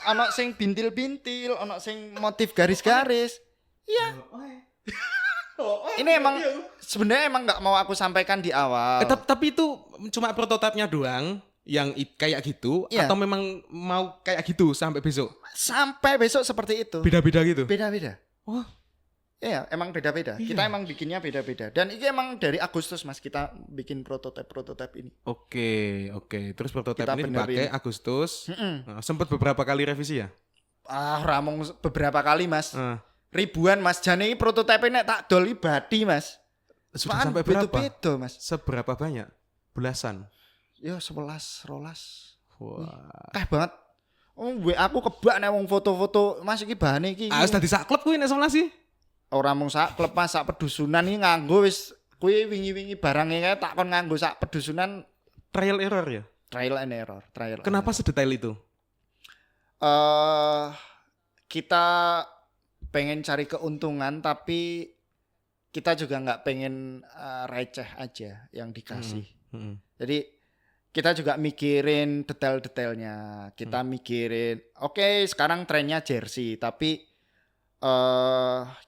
Ana sing bintil-bintil, ana sing motif garis-garis. Iya. Ini emang sebenarnya emang nggak mau aku sampaikan di awal. Tapi itu cuma prototipenya doang yang kayak gitu atau memang mau kayak gitu sampai besok? Sampai besok seperti itu. Beda-beda gitu? Beda-beda. Oh. Iya, emang beda-beda. Iya. Kita emang bikinnya beda-beda. Dan ini emang dari Agustus, Mas, kita bikin prototipe ini. Oke. Terus prototipe ini dipakai Agustus. Nah, sempat beberapa kali revisi ya? Ramong beberapa kali, Mas. Ribuan, Mas. Jane iki prototipe nek tak dol badi, Mas. Sudah sampai berapa? Beda, Mas. Seberapa banyak? Belasan. Ya 11, 12. Wah. Banget. Aku kebak nek wong foto-foto Mas iki bahane iki. Wis dadi sak klub kuwi nek 11 sih. Ora mung sak klub, Mas, sak pedusunan iki nganggo wis kuwi wingi-wingi barangnya kae tak kon nganggo sak pedusunan trial error ya. Trial and error. Kenapa sedetail itu? Kita pengen cari keuntungan tapi kita juga nggak pengen receh aja yang dikasih. Jadi kita juga mikirin detail-detailnya. Kita mikirin, oke, sekarang trennya jersey, tapi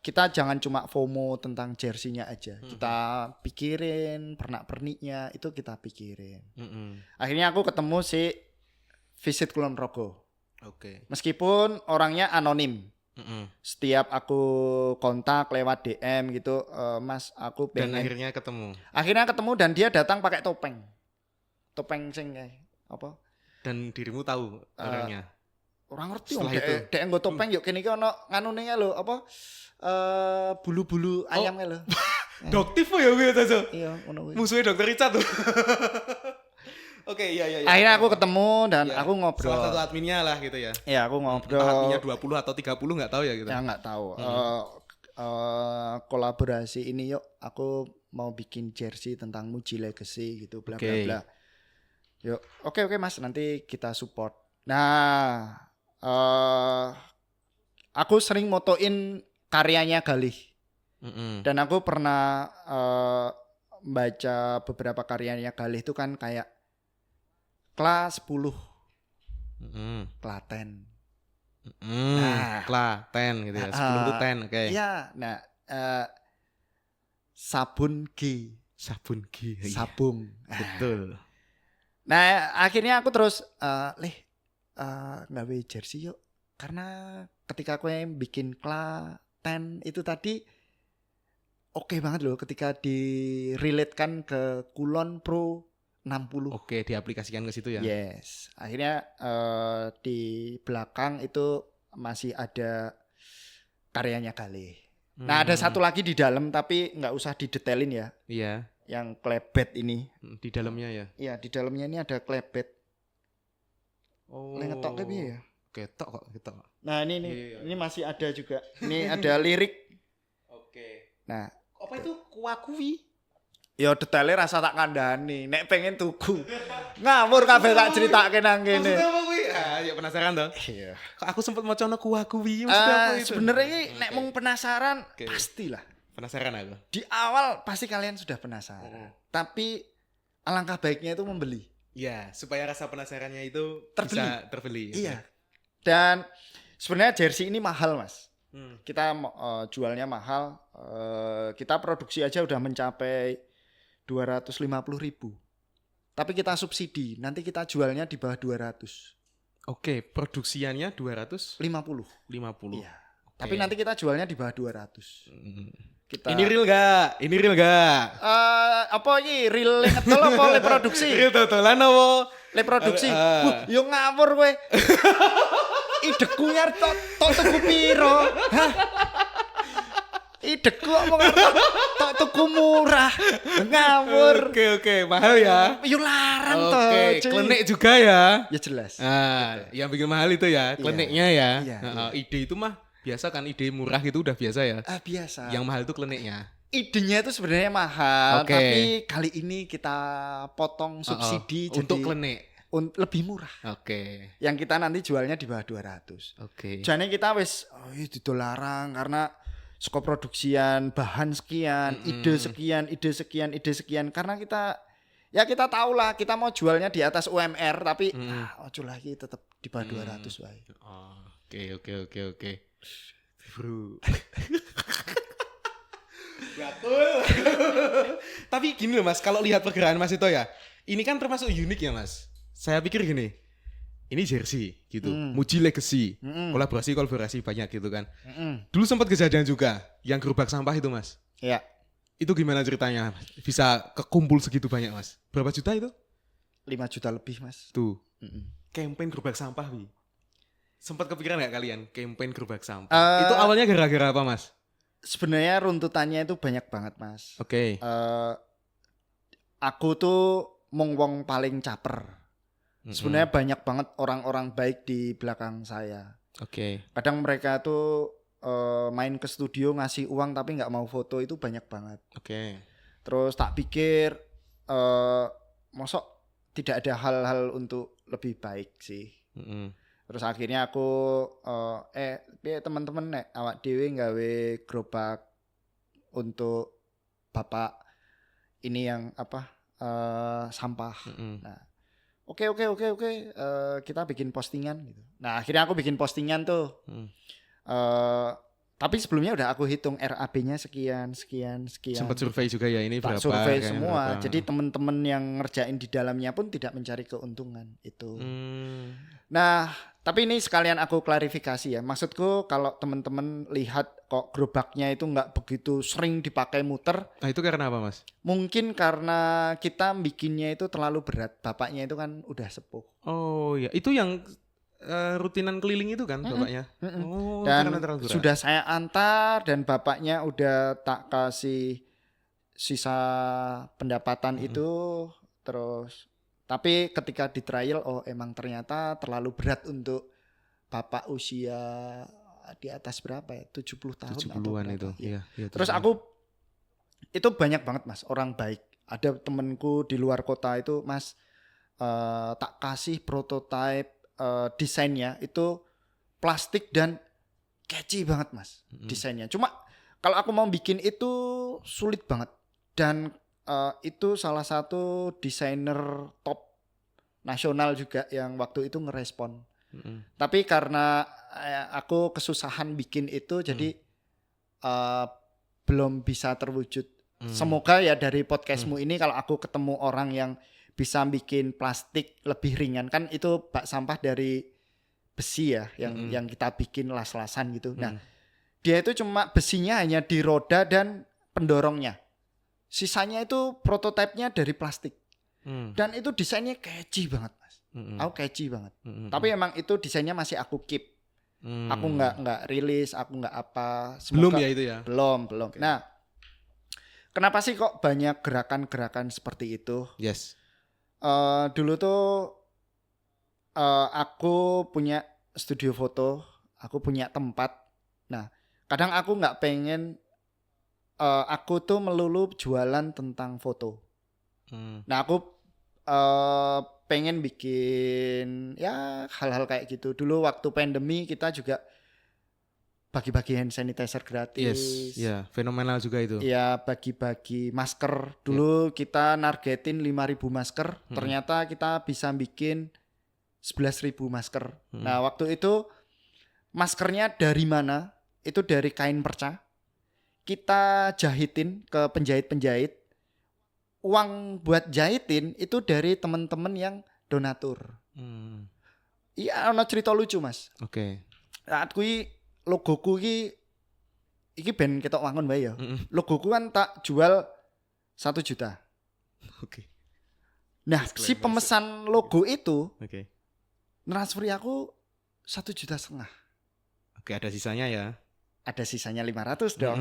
kita jangan cuma FOMO tentang jersey-nya aja. Kita pikirin pernak-perniknya, itu kita pikirin. Akhirnya aku ketemu si Visit Kulon Progo. Meskipun orangnya anonim. Setiap aku kontak lewat DM gitu, Mas, aku pengen. Dan akhirnya ketemu. Akhirnya ketemu dan dia datang pakai topeng sing kayak apa? Dan dirimu tahu orangnya. Orang ngerti wong dek nggo topeng yuk kene iki ono nganune lho apa bulu-bulu ayam kae lho. Doktif ya kuwi to. Iya, ngono kuwi. Musuhe Dokter Richard tuh. Oke, iya. Akhirnya aku ketemu dan aku ngobrol. Salah satu adminnya lah gitu ya. Iya, aku ngobrol. Adminnya 20 atau 30 enggak tahu ya gitu. Ya enggak tahu. Kolaborasi ini yuk aku mau bikin jersey tentang Muji Legacy gitu bla bla bla. Yuk, oke Mas, nanti kita support. Nah, aku sering motoin karyanya Galih. Dan aku pernah baca beberapa karyanya Galih itu kan kayak kelas 10 Klaten. Klaten gitu ya. 10 itu 10, oke. Iya, nah sabun G. Sabun G. Sabung. Betul. Nah, akhirnya aku terus gawe jersey yuk. Karena ketika aku yang bikin Klaten itu tadi oke banget loh ketika direlatekan ke Kulon Pro 60. Oke, diaplikasikan ke situ ya. Yes. Akhirnya di belakang itu masih ada karyanya Galih. Nah, ada satu lagi di dalam tapi nggak usah didetailin ya. Iya. Yang klebet ini. Di dalamnya ya. Iya, di dalamnya ini ada klebet. Oh. Ngetoknya piye ya? Ketok. Nah, ini Iya. ini masih ada juga. Ini ada lirik. Oke. Nah, Apa itu kuakui? ya detailnya rasa tak kandhani. Nek pengen tuku. Ngawur kabeh tak critakake nang kene. Maksudnya apa kuwi? Ya penasaran toh. Iya. Kok aku sempat maca kuakui maksudnya apa itu? Sebenarnya ini nek mung penasaran pastilah. Penasaran aku. Di awal pasti kalian sudah penasaran. Tapi alangkah baiknya itu membeli. Iya, supaya rasa penasarannya itu Terbeli. bisa terbeli. Iya. Dan sebenarnya jersey ini mahal, Mas. Hmm. Kita jualnya mahal. Kita produksi aja udah mencapai 250.000. Tapi kita subsidi. Nanti kita jualnya di bawah 200. Oke, produksiannya 250. 50. Iya. Tapi nanti kita jualnya di bawah 200. Kita Ini real gak? apa ini real ngetol apa le produksi? Real totolan apa? Le produksi. Yo ngawur kowe. Ideku nyar tok tuku piro? Hah? Ideku apa tok tuku murah. Ngawur. Oke, mahal ya. Yo larang toh. Oke, cuy. klenik juga ya. Ya jelas. Yang bikin mahal itu ya, kleniknya ya. Iya. Ide itu mah biasa kan, ide murah gitu udah biasa ya. Biasa. Yang mahal itu kleniknya. Idenya itu sebenarnya mahal, Oke. tapi kali ini kita potong subsidi jadi untuk klenik. Lebih murah. Oke. Yang kita nanti jualnya di bawah 200. Oke. Jane kita wis didolarang karena skop produksian bahan sekian, ide sekian karena kita tahu lah kita mau jualnya di atas UMR tapi ojo lagi tetap di bawah 200 wae. Oke. Bro. Betul. Tapi gini loh Mas, kalau lihat pergerakan Mas itu ya, ini kan termasuk unik ya Mas. Saya pikir gini, ini jersey gitu, Muji Legacy, kolaborasi banyak gitu kan. Dulu sempat kejadian juga yang gerobak sampah itu Mas. Iya. Itu gimana ceritanya? Bisa kekumpul segitu banyak Mas? Berapa juta itu? 5 juta lebih Mas. Tuh. Campaign gerobak sampah Wi. Sempat kepikiran nggak kalian campaign gerobak sampah? Itu awalnya gara-gara apa Mas? Sebenarnya runtutannya itu banyak banget Mas. Oke. Aku tuh wong paling caper. Sebenarnya banyak banget orang-orang baik di belakang saya. Oke. Kadang mereka tuh main ke studio ngasih uang tapi nggak mau foto, itu banyak banget. Oke. Terus tak pikir mosok tidak ada hal-hal untuk lebih baik sih. Terus akhirnya aku teman-teman nek awak dhewe gawe gerobak untuk bapak ini yang sampah. Nah, Oke. Kita bikin postingan gitu. Nah, akhirnya aku bikin postingan tuh. Tapi sebelumnya udah aku hitung RAB-nya sekian. Sempat survei juga ya ini berapa? Survei semua. Berapa. Jadi teman-teman yang ngerjain di dalamnya pun tidak mencari keuntungan itu. Nah, tapi ini sekalian aku klarifikasi ya. Maksudku kalau teman-teman lihat kok gerobaknya itu nggak begitu sering dipakai muter. Nah, itu karena apa Mas? Mungkin karena kita bikinnya itu terlalu berat. Bapaknya itu kan udah sepuh. Oh ya, itu yang rutinan keliling itu kan bapaknya. Oh, dan sudah saya antar dan bapaknya udah tak kasih sisa pendapatan itu terus. Tapi ketika di trial emang ternyata terlalu berat untuk bapak usia di atas berapa ya? 70 tahun 70-an itu. Iya, terus aku itu banyak banget Mas orang baik. Ada temenku di luar kota itu Mas tak kasih prototype desainnya itu plastik dan catchy banget Mas desainnya. Cuma kalau aku mau bikin itu sulit banget dan itu salah satu desainer top nasional juga yang waktu itu ngerespon. Tapi karena aku kesusahan bikin itu jadi belum bisa terwujud Semoga ya dari podcastmu ini kalau aku ketemu orang yang bisa bikin plastik lebih ringan, kan itu bak sampah dari besi ya yang kita bikin las-lasan gitu. Nah, dia itu cuma besinya hanya di roda dan pendorongnya. Sisanya itu prototipenya dari plastik. Dan itu desainnya catchy banget, Mas. Aku catchy banget. Tapi emang itu desainnya masih aku keep. Aku nggak rilis, aku nggak apa. Belum ya itu ya? Belum. Okay. Nah, kenapa sih kok banyak gerakan-gerakan seperti itu? Yes. Dulu tuh aku punya studio foto, aku punya tempat. Nah, kadang aku nggak pengen aku tuh melulu jualan tentang foto. Nah, aku pengen bikin ya hal-hal kayak gitu. Dulu waktu pandemi kita juga bagi-bagi hand sanitizer gratis. Yes, ya fenomenal juga itu. Ya bagi-bagi masker. Dulu kita nargetin 5.000 masker. Ternyata kita bisa bikin 11.000 masker. Nah waktu itu maskernya dari mana? Itu dari kain perca. Kita jahitin ke penjahit-penjahit. Uang buat jahitin itu dari teman-teman yang donatur. Iya, ada cerita lucu, Mas. Oke. Saat kui logoku iki ben ketok wangun wae ya. Logoku kan tak jual 1 juta. Oke. Nah, si pemesan logo itu transfer aku 1,5 juta. Oke, ada sisanya ya. Ada sisanya 500 dong.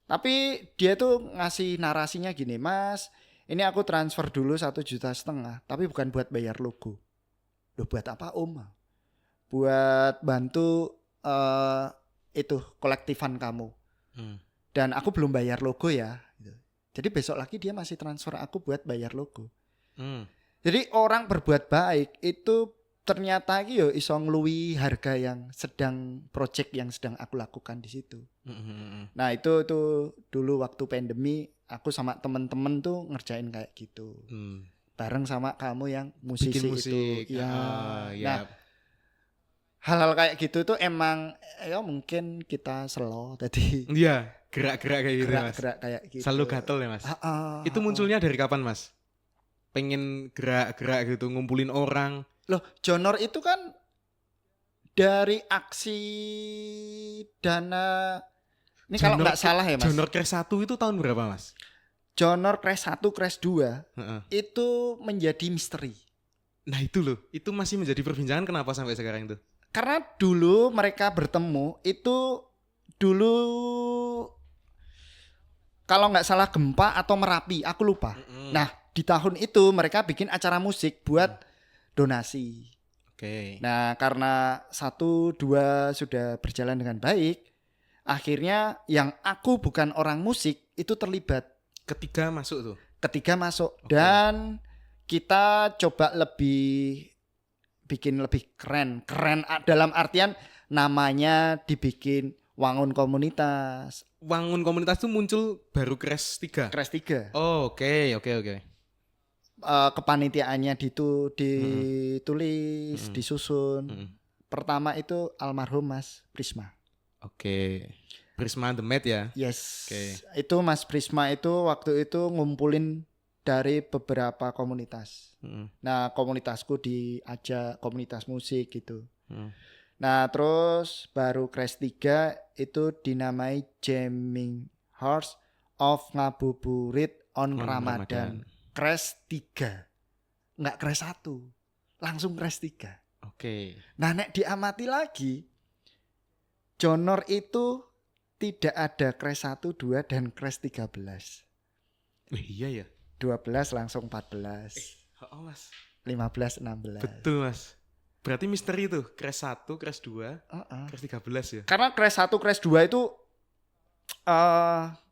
Tapi dia tuh ngasih narasinya gini, Mas, ini aku transfer dulu 1,5 juta, tapi bukan buat bayar logo. Loh buat apa Om? Buat bantu itu kolektifan kamu. Dan aku belum bayar logo ya. Jadi besok lagi dia masih transfer aku buat bayar logo. Jadi orang berbuat baik itu ternyata yo iso ngluwi harga yang project yang sedang aku lakukan di situ. Nah itu dulu waktu pandemi aku sama temen-temen tuh ngerjain kayak gitu. Bareng sama kamu yang musisi musik. itu. Nah hal-hal kayak gitu tuh emang ya mungkin kita slow tadi. Iya, gerak-gerak kayak gitu Mas. Gerak kayak gitu. Selalu gatel ya Mas. Itu munculnya dari kapan Mas? Pengen gerak-gerak gitu, ngumpulin orang. Loh, Jonor itu kan dari aksi dana ini kalau nggak salah ya Mas. Jonor Crash 1 itu tahun berapa Mas? Jonor Crash 1, Crash 2 itu menjadi misteri. Nah itu loh, itu masih menjadi perbincangan kenapa sampai sekarang itu? Karena dulu mereka bertemu itu dulu kalau nggak salah Gempa atau Merapi, aku lupa. Nah di tahun itu mereka bikin acara musik buat donasi. Nah karena 1, 2 sudah berjalan dengan baik, akhirnya yang aku bukan orang musik itu terlibat. Ketiga masuk tuh. Dan kita coba bikin lebih keren dalam artian namanya dibikin Wangun Komunitas. Wangun Komunitas itu muncul baru Crash 3. Crash 3. Oh, oke. Kepanitiaannya ditulis, disusun. Pertama itu almarhum Mas Prisma. Oke. Prisma The Mad ya? Yes. Itu Mas Prisma itu waktu itu ngumpulin dari beberapa komunitas. Nah, komunitasku diajak komunitas musik gitu. Nah, terus baru Crash 3 itu dinamai Jamming Horse of Ngabuburit on Ramadan. Crash 3. Enggak Crash 1. Langsung Crash 3. Oke. Nah, nek diamati lagi Jonor itu tidak ada Crash 1, 2 dan Crash 13. Iya ya. 12 langsung 14. Mas. 15, 16. Betul Mas. Berarti misteri tuh. Crash 1, Crash 2, Crash 13 ya. Karena Crash 1, Crash 2 itu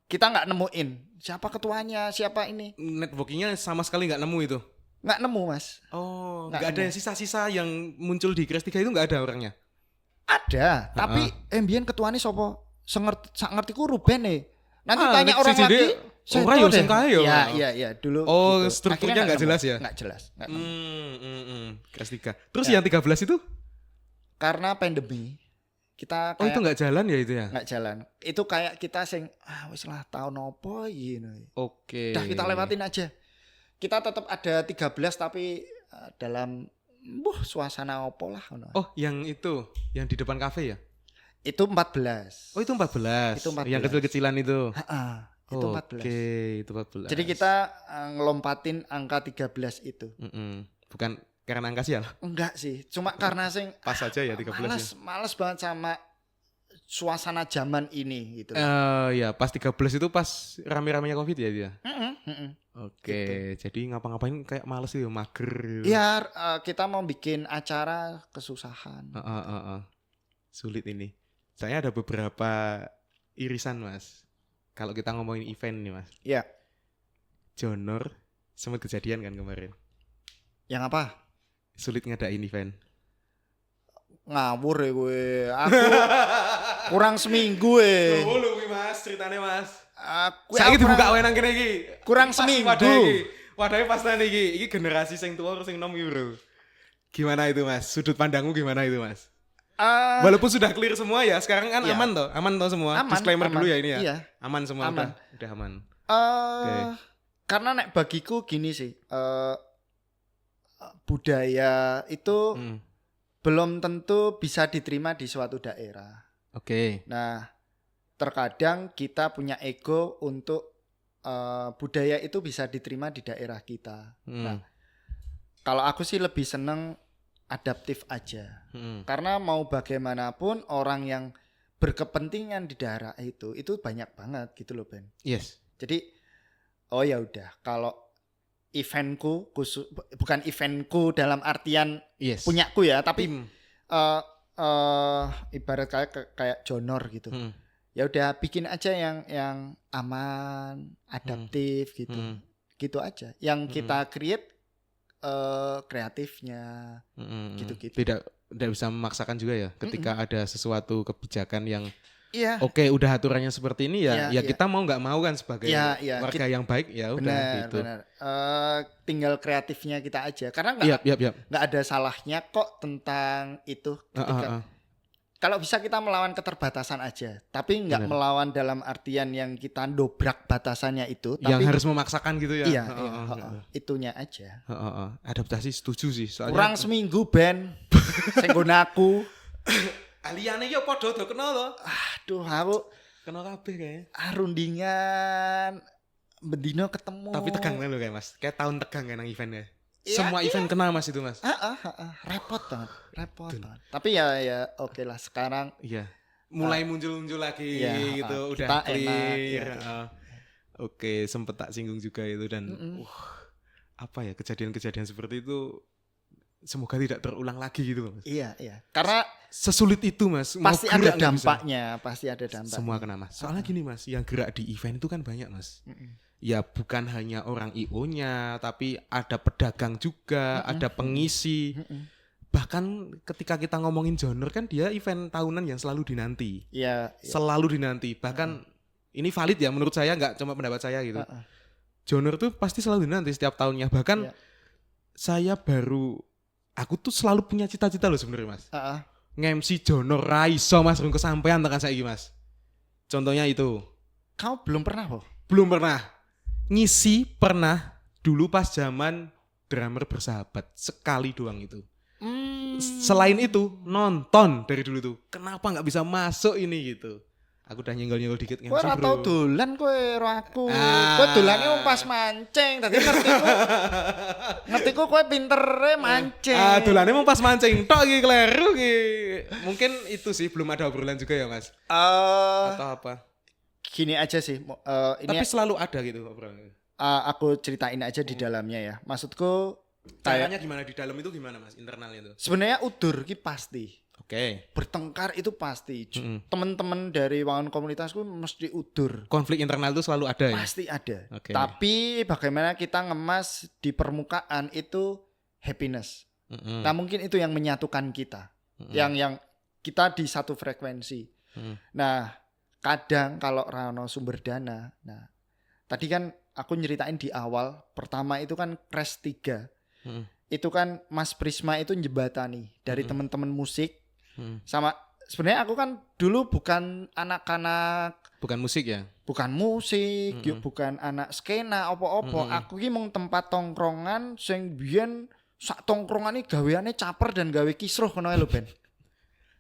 kita nggak nemuin siapa ketuanya, siapa ini. Networkingnya sama sekali nggak nemu itu. Nggak nemu Mas. Oh, nggak ada sisa-sisa yang muncul di Crash 3 itu nggak ada orangnya. Ada, tapi mbien ketuanya sopo? Ngertiku Ruben nih. Nanti tanya orang lagi. Orang yang sing kae ya. Iya, dulu. Oh, gitu. strukturnya nggak jelas ya? Nggak jelas. Crash 3. Terus yang 13 itu? Karena pandemi. Kita Oh, itu kayak nggak jalan ya itu ya? nggak jalan. Itu kayak kita sing wis lah tahun opo iki. Oke. Udah kita lewatin aja. Kita tetap ada 13 tapi dalam suasana opo lah. Oh, yang itu, yang di depan kafe ya? Itu 14. Oh, itu 14. Itu 14. Yang kecil-kecilan itu. Itu 14. Oke, itu 14. Jadi kita ngelompatin angka 13 itu. Bukan karena angka sial. Enggak sih, cuma karena sing Pas aja ya 13 males banget sama suasana zaman ini gitu. Ya, pas 13 itu pas rame-ramenya Covid ya dia. Oke, Gitu. jadi ngapa-ngapain kayak males gitu, mager gitu. Ya, kita mau bikin acara kesusahan. Sulit ini. Saya ada beberapa irisan, Mas. Kalau kita ngomongin event nih, Mas. Ya. Jonor sempat kejadian kan kemarin. Yang apa? Sulit ngadain event. Ngawur ya gue. Aku kurang seminggu Oh, lu Mas, ceritanya Mas. Aku Saiki dibuka wae nang kene iki. Kurang Pas seminggu. Wadahnya pas nang iki. Iki generasi sing tua sing nom euro. Gimana itu, Mas? Sudut pandangmu gimana itu, Mas? Walaupun sudah clear semua ya, sekarang kan iya. aman toh semua. Aman, Disclaimer aman. dulu ya ini ya. Iya. Aman semua Aman. udah aman. Karena nek bagiku gini sih, budaya itu belum tentu bisa diterima di suatu daerah. Oke. Nah, terkadang kita punya ego untuk budaya itu bisa diterima di daerah kita. Nah, kalau aku sih lebih seneng adaptif aja. Karena mau bagaimanapun orang yang berkepentingan di daerah itu banyak banget gitu loh, Ben. Yes. Jadi ya udah, kalau eventku khusus, bukan eventku dalam artian punyaku ya, tapi ibarat kayak Jonor gitu. Ya udah bikin aja yang aman, adaptif gitu. Gitu aja. Yang kita create kreatifnya gitu-gitu. Tidak bisa memaksakan juga ya ketika ada sesuatu kebijakan yang oke, udah aturannya seperti ini ya kita mau nggak mau kan sebagai warga yang baik ya udah gitu. Benar. Tinggal kreatifnya kita aja karena nggak ada salahnya kok tentang itu ketika kalau bisa kita melawan keterbatasan aja, tapi nggak melawan dalam artian yang kita dobrak batasannya itu, tapi yang harus memaksakan gitu ya. Iya, itunya aja. Adaptasi setuju sih. Soalnya kurang seminggu Ben, sing nggon aku. Aliane yo padha do kenal to. Aduh, aku kenal kabeh kayaknya. Rundingan bendino ketemu. Tapi tegang kan lo kayak Mas. Kayak tahun tegang kan nang eventnya. Semua event kena Mas itu Mas. Repot banget. Tapi ya oke lah sekarang. Iya. Mulai muncul lagi gitu, udah clear. Oke, sempet tak singgung juga itu dan apa ya kejadian-kejadian seperti itu semoga tidak terulang lagi gitu Mas. Iya. Karena sesulit itu Mas. Pasti ada dampaknya, Semua kena Mas. Soalnya gini Mas, yang gerak di event itu kan banyak Mas. Ya bukan hanya orang IO-nya, tapi ada pedagang juga, ada pengisi. Bahkan ketika kita ngomongin Jonor kan dia event tahunan yang selalu dinanti. Iya. Selalu dinanti. Bahkan ini valid ya menurut saya, nggak cuma pendapat saya gitu. Jonor tuh pasti selalu dinanti setiap tahunnya. Bahkan aku tuh selalu punya cita-cita loh sebenarnya Mas. Nge-MC Jonor raiso Mas, rung kesampean tekan saiki Mas. Contohnya itu. Kau belum pernah kok? Belum pernah. Ngisi pernah dulu pas zaman drummer bersahabat sekali doang itu. Selain itu nonton dari dulu tuh. Kenapa nggak bisa masuk ini gitu? Aku udah nyenggol dikit Kowe ora tau dolan kowe ro aku. Kowe dolane wong pas mancing. Dadi ngertiku kowe pintere mancing. Dolane wong pas mancing tok iki kleru iki. Mungkin itu sih belum ada obrolan juga ya, Mas. Atau apa? Gini aja sih, tapi selalu ada gitu obrolan. Aku ceritain aja di dalamnya ya. Maksudku caranya gimana di dalam itu gimana Mas, internalnya itu? Sebenarnya udur ki pasti. Oke. Bertengkar itu pasti. Teman-teman dari wangun komunitasku mesti udur. Konflik internal itu selalu ada ya? Pasti ada. Okay. Tapi bagaimana kita ngemas di permukaan itu happiness. Nah mungkin itu yang menyatukan kita. Yang kita di satu frekuensi. Nah kadang kalau rano sumber dana, nah tadi kan aku nyeritain di awal, pertama itu kan Crash 3, itu kan Mas Prisma itu jembatani dari teman-teman musik, sama sebenarnya aku kan dulu bukan anak-anak, Bukan musik ya? bukan musik, yuk bukan anak skena opo-opo. Aku ki mung tempat tongkrongan sing biyen sak tongkrongane gaweane caper dan gawe kisruh ngono lho Ben.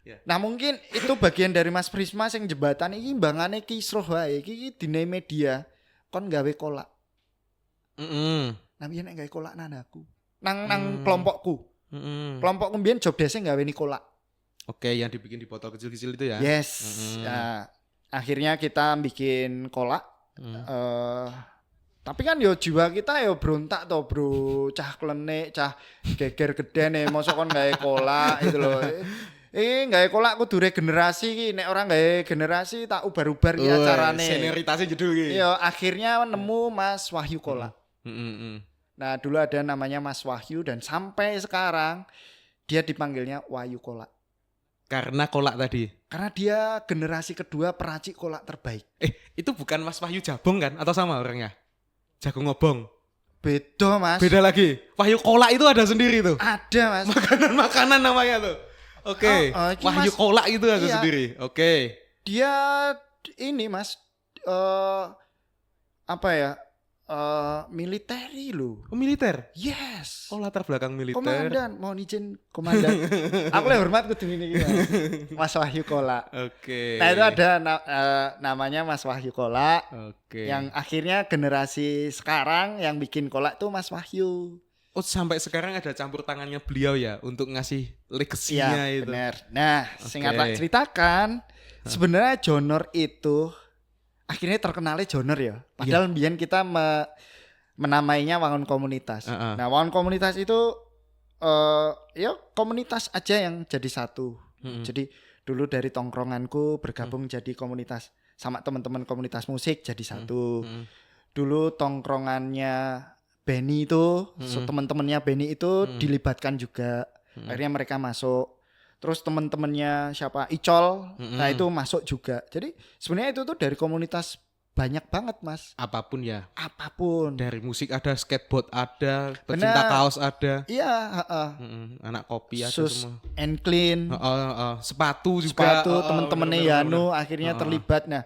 Ya. Nah mungkin itu bagian dari Mas Prisma sing jembatan iki mbangane kisruh wae iki dine media kon gawe kolak. Nah biyen nek gawe kolak nang aku. Nang kelompokku. Kelompokku biyen job desk gawe ni kolak. Oke, yang dibikin di botol kecil-kecil itu ya? Yes. Nah, akhirnya kita bikin kolak. Tapi kan yo jiwa kita yo berontak toh bro, cah klenik, cah geger gedene, mosok kon gawe kolak gitu loh. Gawe kolak kudu regenerasi ki, nek orang gawe generasi tak ubar-ubar ki acarane. Senioritasnya jedul ki. Iya, akhirnya nemu Mas Wahyu Kolak. Nah, dulu ada namanya Mas Wahyu dan sampai sekarang dia dipanggilnya Wahyu Kolak. Karena kolak tadi. Karena dia generasi kedua peracik kolak terbaik. Itu bukan Mas Wahyu Jabong kan? Atau sama orangnya? Jagung ngobong. Beda Mas. Beda lagi. Wahyu kolak itu ada sendiri tuh. Ada Mas. Makanan namanya tuh. Oke. Wahyu Mas, kolak itu ada sendiri. Oke. Dia ini Mas apa ya? Militeri loh. Oh, militer. Yes. Oh, latar belakang militer. Komandan, mohon izin komandan. Aku le hormat kudu ini Mas Wahyu Kolak. Oke. Nah, itu ada namanya Mas Wahyu Kolak. Oke. Yang akhirnya generasi sekarang yang bikin kolak tuh Mas Wahyu. Oh, sampai sekarang ada campur tangannya beliau ya untuk ngasih legasinya Iya, itu. benar. Nah, singkat tak ceritakan, sebenarnya Jonor itu akhirnya terkenalnya Jonor ya. Padahal mbiyen kita menamainya Wangun Komunitas. Nah, Wangun Komunitas itu ya komunitas aja yang jadi satu. Jadi dulu dari tongkronganku bergabung jadi komunitas sama teman-teman komunitas musik jadi satu. Dulu tongkrongannya Benny itu, teman-temannya Benny itu dilibatkan juga. Akhirnya mereka masuk. Terus teman-temannya siapa Icol, nah itu masuk juga. Jadi sebenarnya itu tuh dari komunitas banyak banget Mas. Apapun ya. Apapun. Dari musik ada, skateboard ada, pecinta kaos ada. Iya. Anak kopi ada Sus semua. and clean. Sepatu juga. Sepatu temen-temennya Yanu akhirnya terlibat. Nah,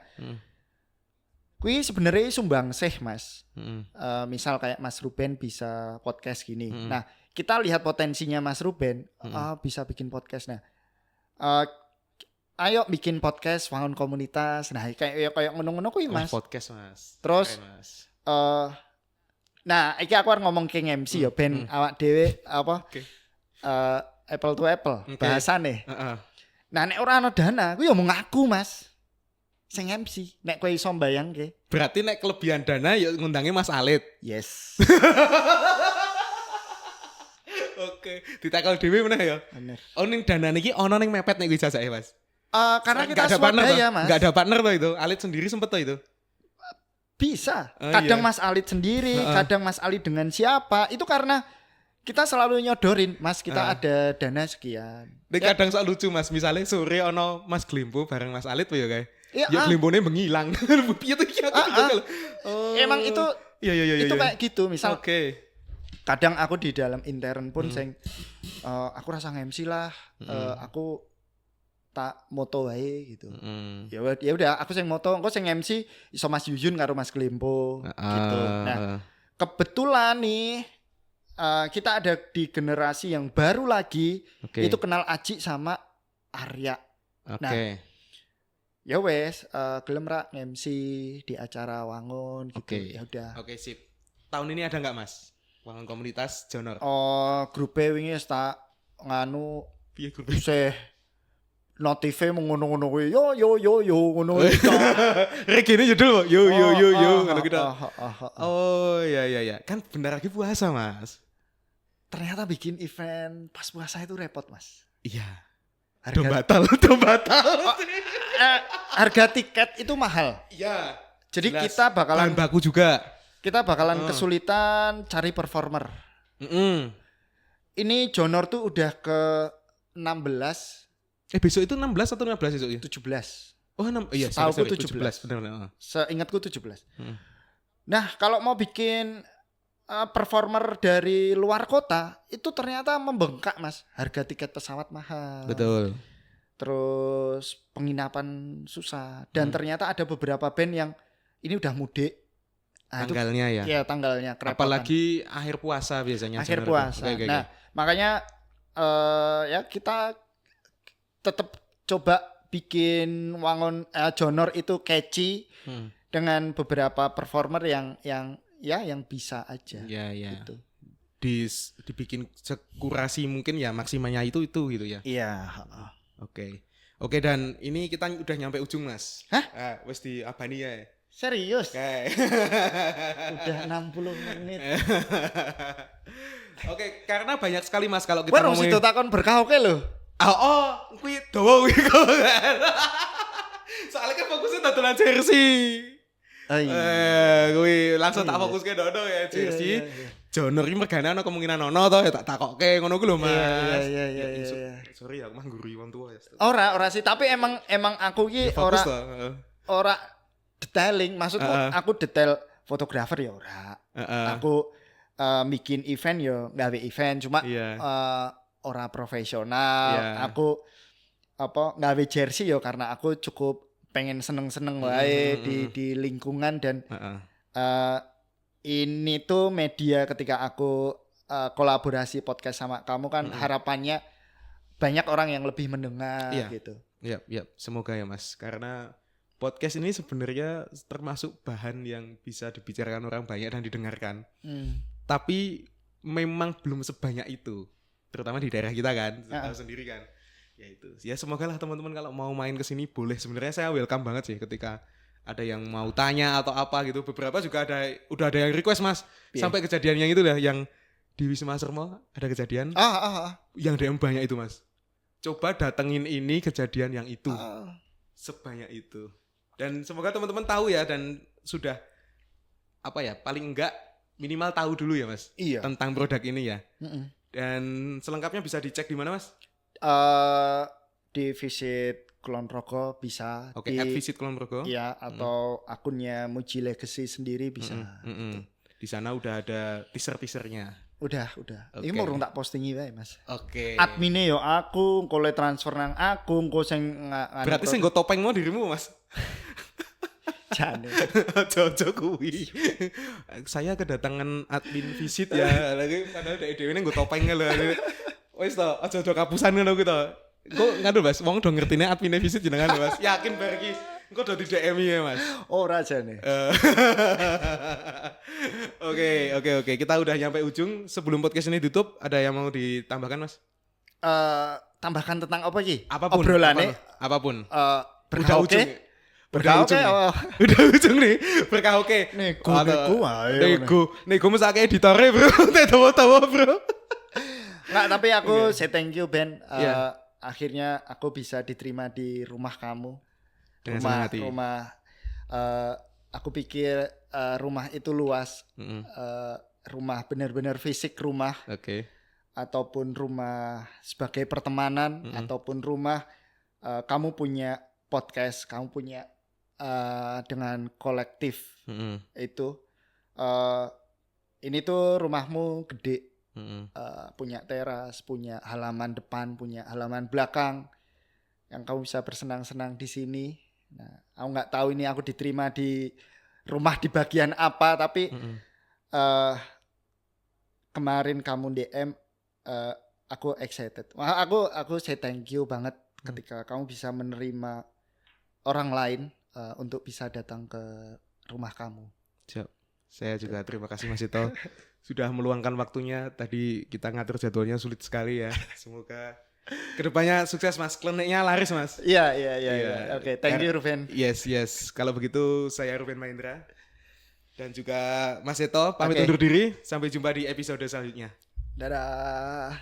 kui sebenarnya sumbangsih Mas. Misal kayak Mas Ruben bisa podcast gini. Nah, kita lihat potensinya Mas Ruben, bisa bikin podcast. Nah, ayo bikin podcast Wangun Komunitas. Nah, kayak ngono-ngono kuwi Mas. Podcast Mas. Terus keren, Mas. Nah, iki aku arep ngomong ke MC ya ben awak dhewe apa? Apple to apple bahasane. Nah, nek ora ana dana, kuwi ya mau ngaku Mas. Sing MC, nek kowe iso mbayangke. Berarti nek kelebihan dana ya ngundangi Mas Alit. Yes. Oke, ditakal dhewe meneh ya. Bener. Oh ning danane iki ana ning mepet nek kuwi jajahe Mas. Karena kita ada partner swadaya Mas. Enggak ada partner toh itu. Alit sendiri sempet toh itu. Bisa. Kadang iya. Mas Alit sendiri, kadang Mas Alit dengan siapa. Itu karena kita selalu nyodorin, Mas kita ada dana sekian. Nek kadang sok lucu Mas, misalnya sore ono Mas Glimpo bareng Mas Alit ya kae. Ya, Glimpone menghilang. Piye tuh iki aku juga. Emang itu Iya. itu kayak gitu. Misal Oke. kadang aku di dalam intern pun sing aku rasa nge-MC lah, aku tak moto wae gitu. Ya udah aku sing moto, engko sing MC iso Mas Yuyun karo Mas Glimpo gitu. Nah, kebetulan nih kita ada di generasi yang baru lagi, itu kenal Aji sama Arya. Nah, ya wes, gelem ra MC di acara Wangun gitu. Ya udah. Oke, sip. Tahun ini ada enggak Mas? Wangun Komunitas Jonor. Grupe wingi wis tak nganu Piye grupe? isih notive ngono-ngono kuwi. Yo ngono. Regine judul kok. Yo ngono gitu. Oh, iya. Kan bentar lagi puasa, Mas. Ternyata bikin event pas puasa itu repot, Mas. Iya. Harga batal. Harga tiket itu mahal. Iya. Jadi kita bakalan bahan baku juga. Kita bakalan kesulitan cari performer. Ini Jonor tuh udah ke 16. Besok itu 16 atau 15 besok ya? 17. Oh, iya, Setahuku 17. Benar. Seingatku 17. Nah, kalau mau bikin performer dari luar kota, itu ternyata membengkak, Mas. Harga tiket pesawat mahal. Betul. terus penginapan susah. Dan ternyata ada beberapa band yang ini udah mudik. Tanggalnya ya. Iya, tanggalnya kerepotan. Apalagi akhir puasa biasanya. Akhir puasa. Nah, makanya ya kita tetap coba bikin wangun Jonor itu catchy dengan beberapa performer yang bisa aja. Iya. Gitu. Dibikin sekurasi mungkin ya maksimalnya itu gitu ya. Iya. Oke, dan ini kita udah nyampe ujung, Mas. Hah? Wes di abani ya. Serius? Oke. Udah 60 menit. Oke, karena banyak sekali Mas kalau kita ngomongin. Wah, sido takon berkah oke lho. Kuwi dawa kuwi kok. Soalnya kan fokusnya dodolan jersey. Kuwi langsung tak fokuske dodo ya jersey. Jonor iki mergane ana kemungkinan ono to ya tak takokke ngono ku lho Mas. Iya. Sorry aku mah ngguri wong tua ya. Ora sih, tapi emang aku ki ora detailing, maksudku aku detail fotografer ya ora. Aku bikin event ya gawe event cuma ora profesional. Aku gawe jersey ya karena aku cukup pengen seneng-seneng wae di lingkungan dan ini tuh media ketika aku kolaborasi podcast sama kamu kan harapannya banyak orang yang lebih mendengar gitu. Iya, semoga ya Mas. Karena podcast ini sebenarnya termasuk bahan yang bisa dibicarakan orang banyak dan didengarkan. Tapi memang belum sebanyak itu. Terutama di daerah kita kan, tahu sendiri kan. Ya itu. Ya semoga lah teman-teman kalau mau main ke sini boleh. Sebenarnya saya welcome banget sih ketika ada yang mau tanya atau apa gitu. Beberapa juga udah ada yang request Mas. Sampai kejadian yang itu lah yang di Wisma Sermo ada kejadian. Yang DM banyak itu Mas. Coba datengin ini kejadian yang itu. Sebanyak itu. Dan semoga teman-teman tahu ya dan sudah paling enggak minimal tahu dulu ya Mas. Iya. Tentang produk ini ya. Dan selengkapnya bisa dicek di mana Mas? Di Visit Kulon Progo bisa. Oke, @visit Kulon Progo. Iya, atau akunnya Muji Legacy sendiri bisa. Gitu. Di sana udah ada teaser-teasernya. Udah. Ini mau tak postingi wae, Mas. Oke. Admine yo aku, engko le transfer nang aku, engko sing berarti sing nggo topeng mau dirimu, Mas. Jane. Jojo kuwi. Saya kedatangan admin visit ya. Lagi padahal dhewe nggo topeng lho. Wis to, aja kapusan ngono kuwi to. Kok nganu Mas, wong do ngertine admin visit jenengan Mas. Yakin bar iki engko do di DM ya Mas. Ora jane. Oke. Kita udah nyampe ujung. Sebelum podcast ini tutup, ada yang mau ditambahkan Mas? Tambahkan tentang apa iki? Obrolane. Apapun. Berkah oke. Berkah oke. Udah ujung nih. Berkah oke. Nego mesake editore, Bro. Tawa-tawa, Bro. Nggak, tapi aku say thank you Ben. Akhirnya aku bisa diterima di rumah kamu. Rumah aku pikir rumah itu luas. Rumah benar-benar fisik rumah. Oke. Ataupun rumah sebagai pertemanan ataupun rumah kamu punya podcast, kamu punya dengan kolektif itu ini tuh rumahmu gede, punya teras, punya halaman depan, punya halaman belakang yang kamu bisa bersenang-senang di sini. Nah, aku nggak tahu ini aku diterima di rumah di bagian apa, tapi kemarin kamu DM, aku excited. Aku say thank you banget ketika kamu bisa menerima orang lain untuk bisa datang ke rumah kamu. Siap. Saya juga terima kasih Mas Ito sudah meluangkan waktunya. Tadi kita ngatur jadwalnya sulit sekali ya. Semoga kedepannya sukses Mas. Kliniknya laris Mas. Iya. Oke, thank you Ruben. Yes. Kalau begitu saya Ruben Mahendra dan juga Mas Ito pamit undur diri. Sampai jumpa di episode selanjutnya. Dadah.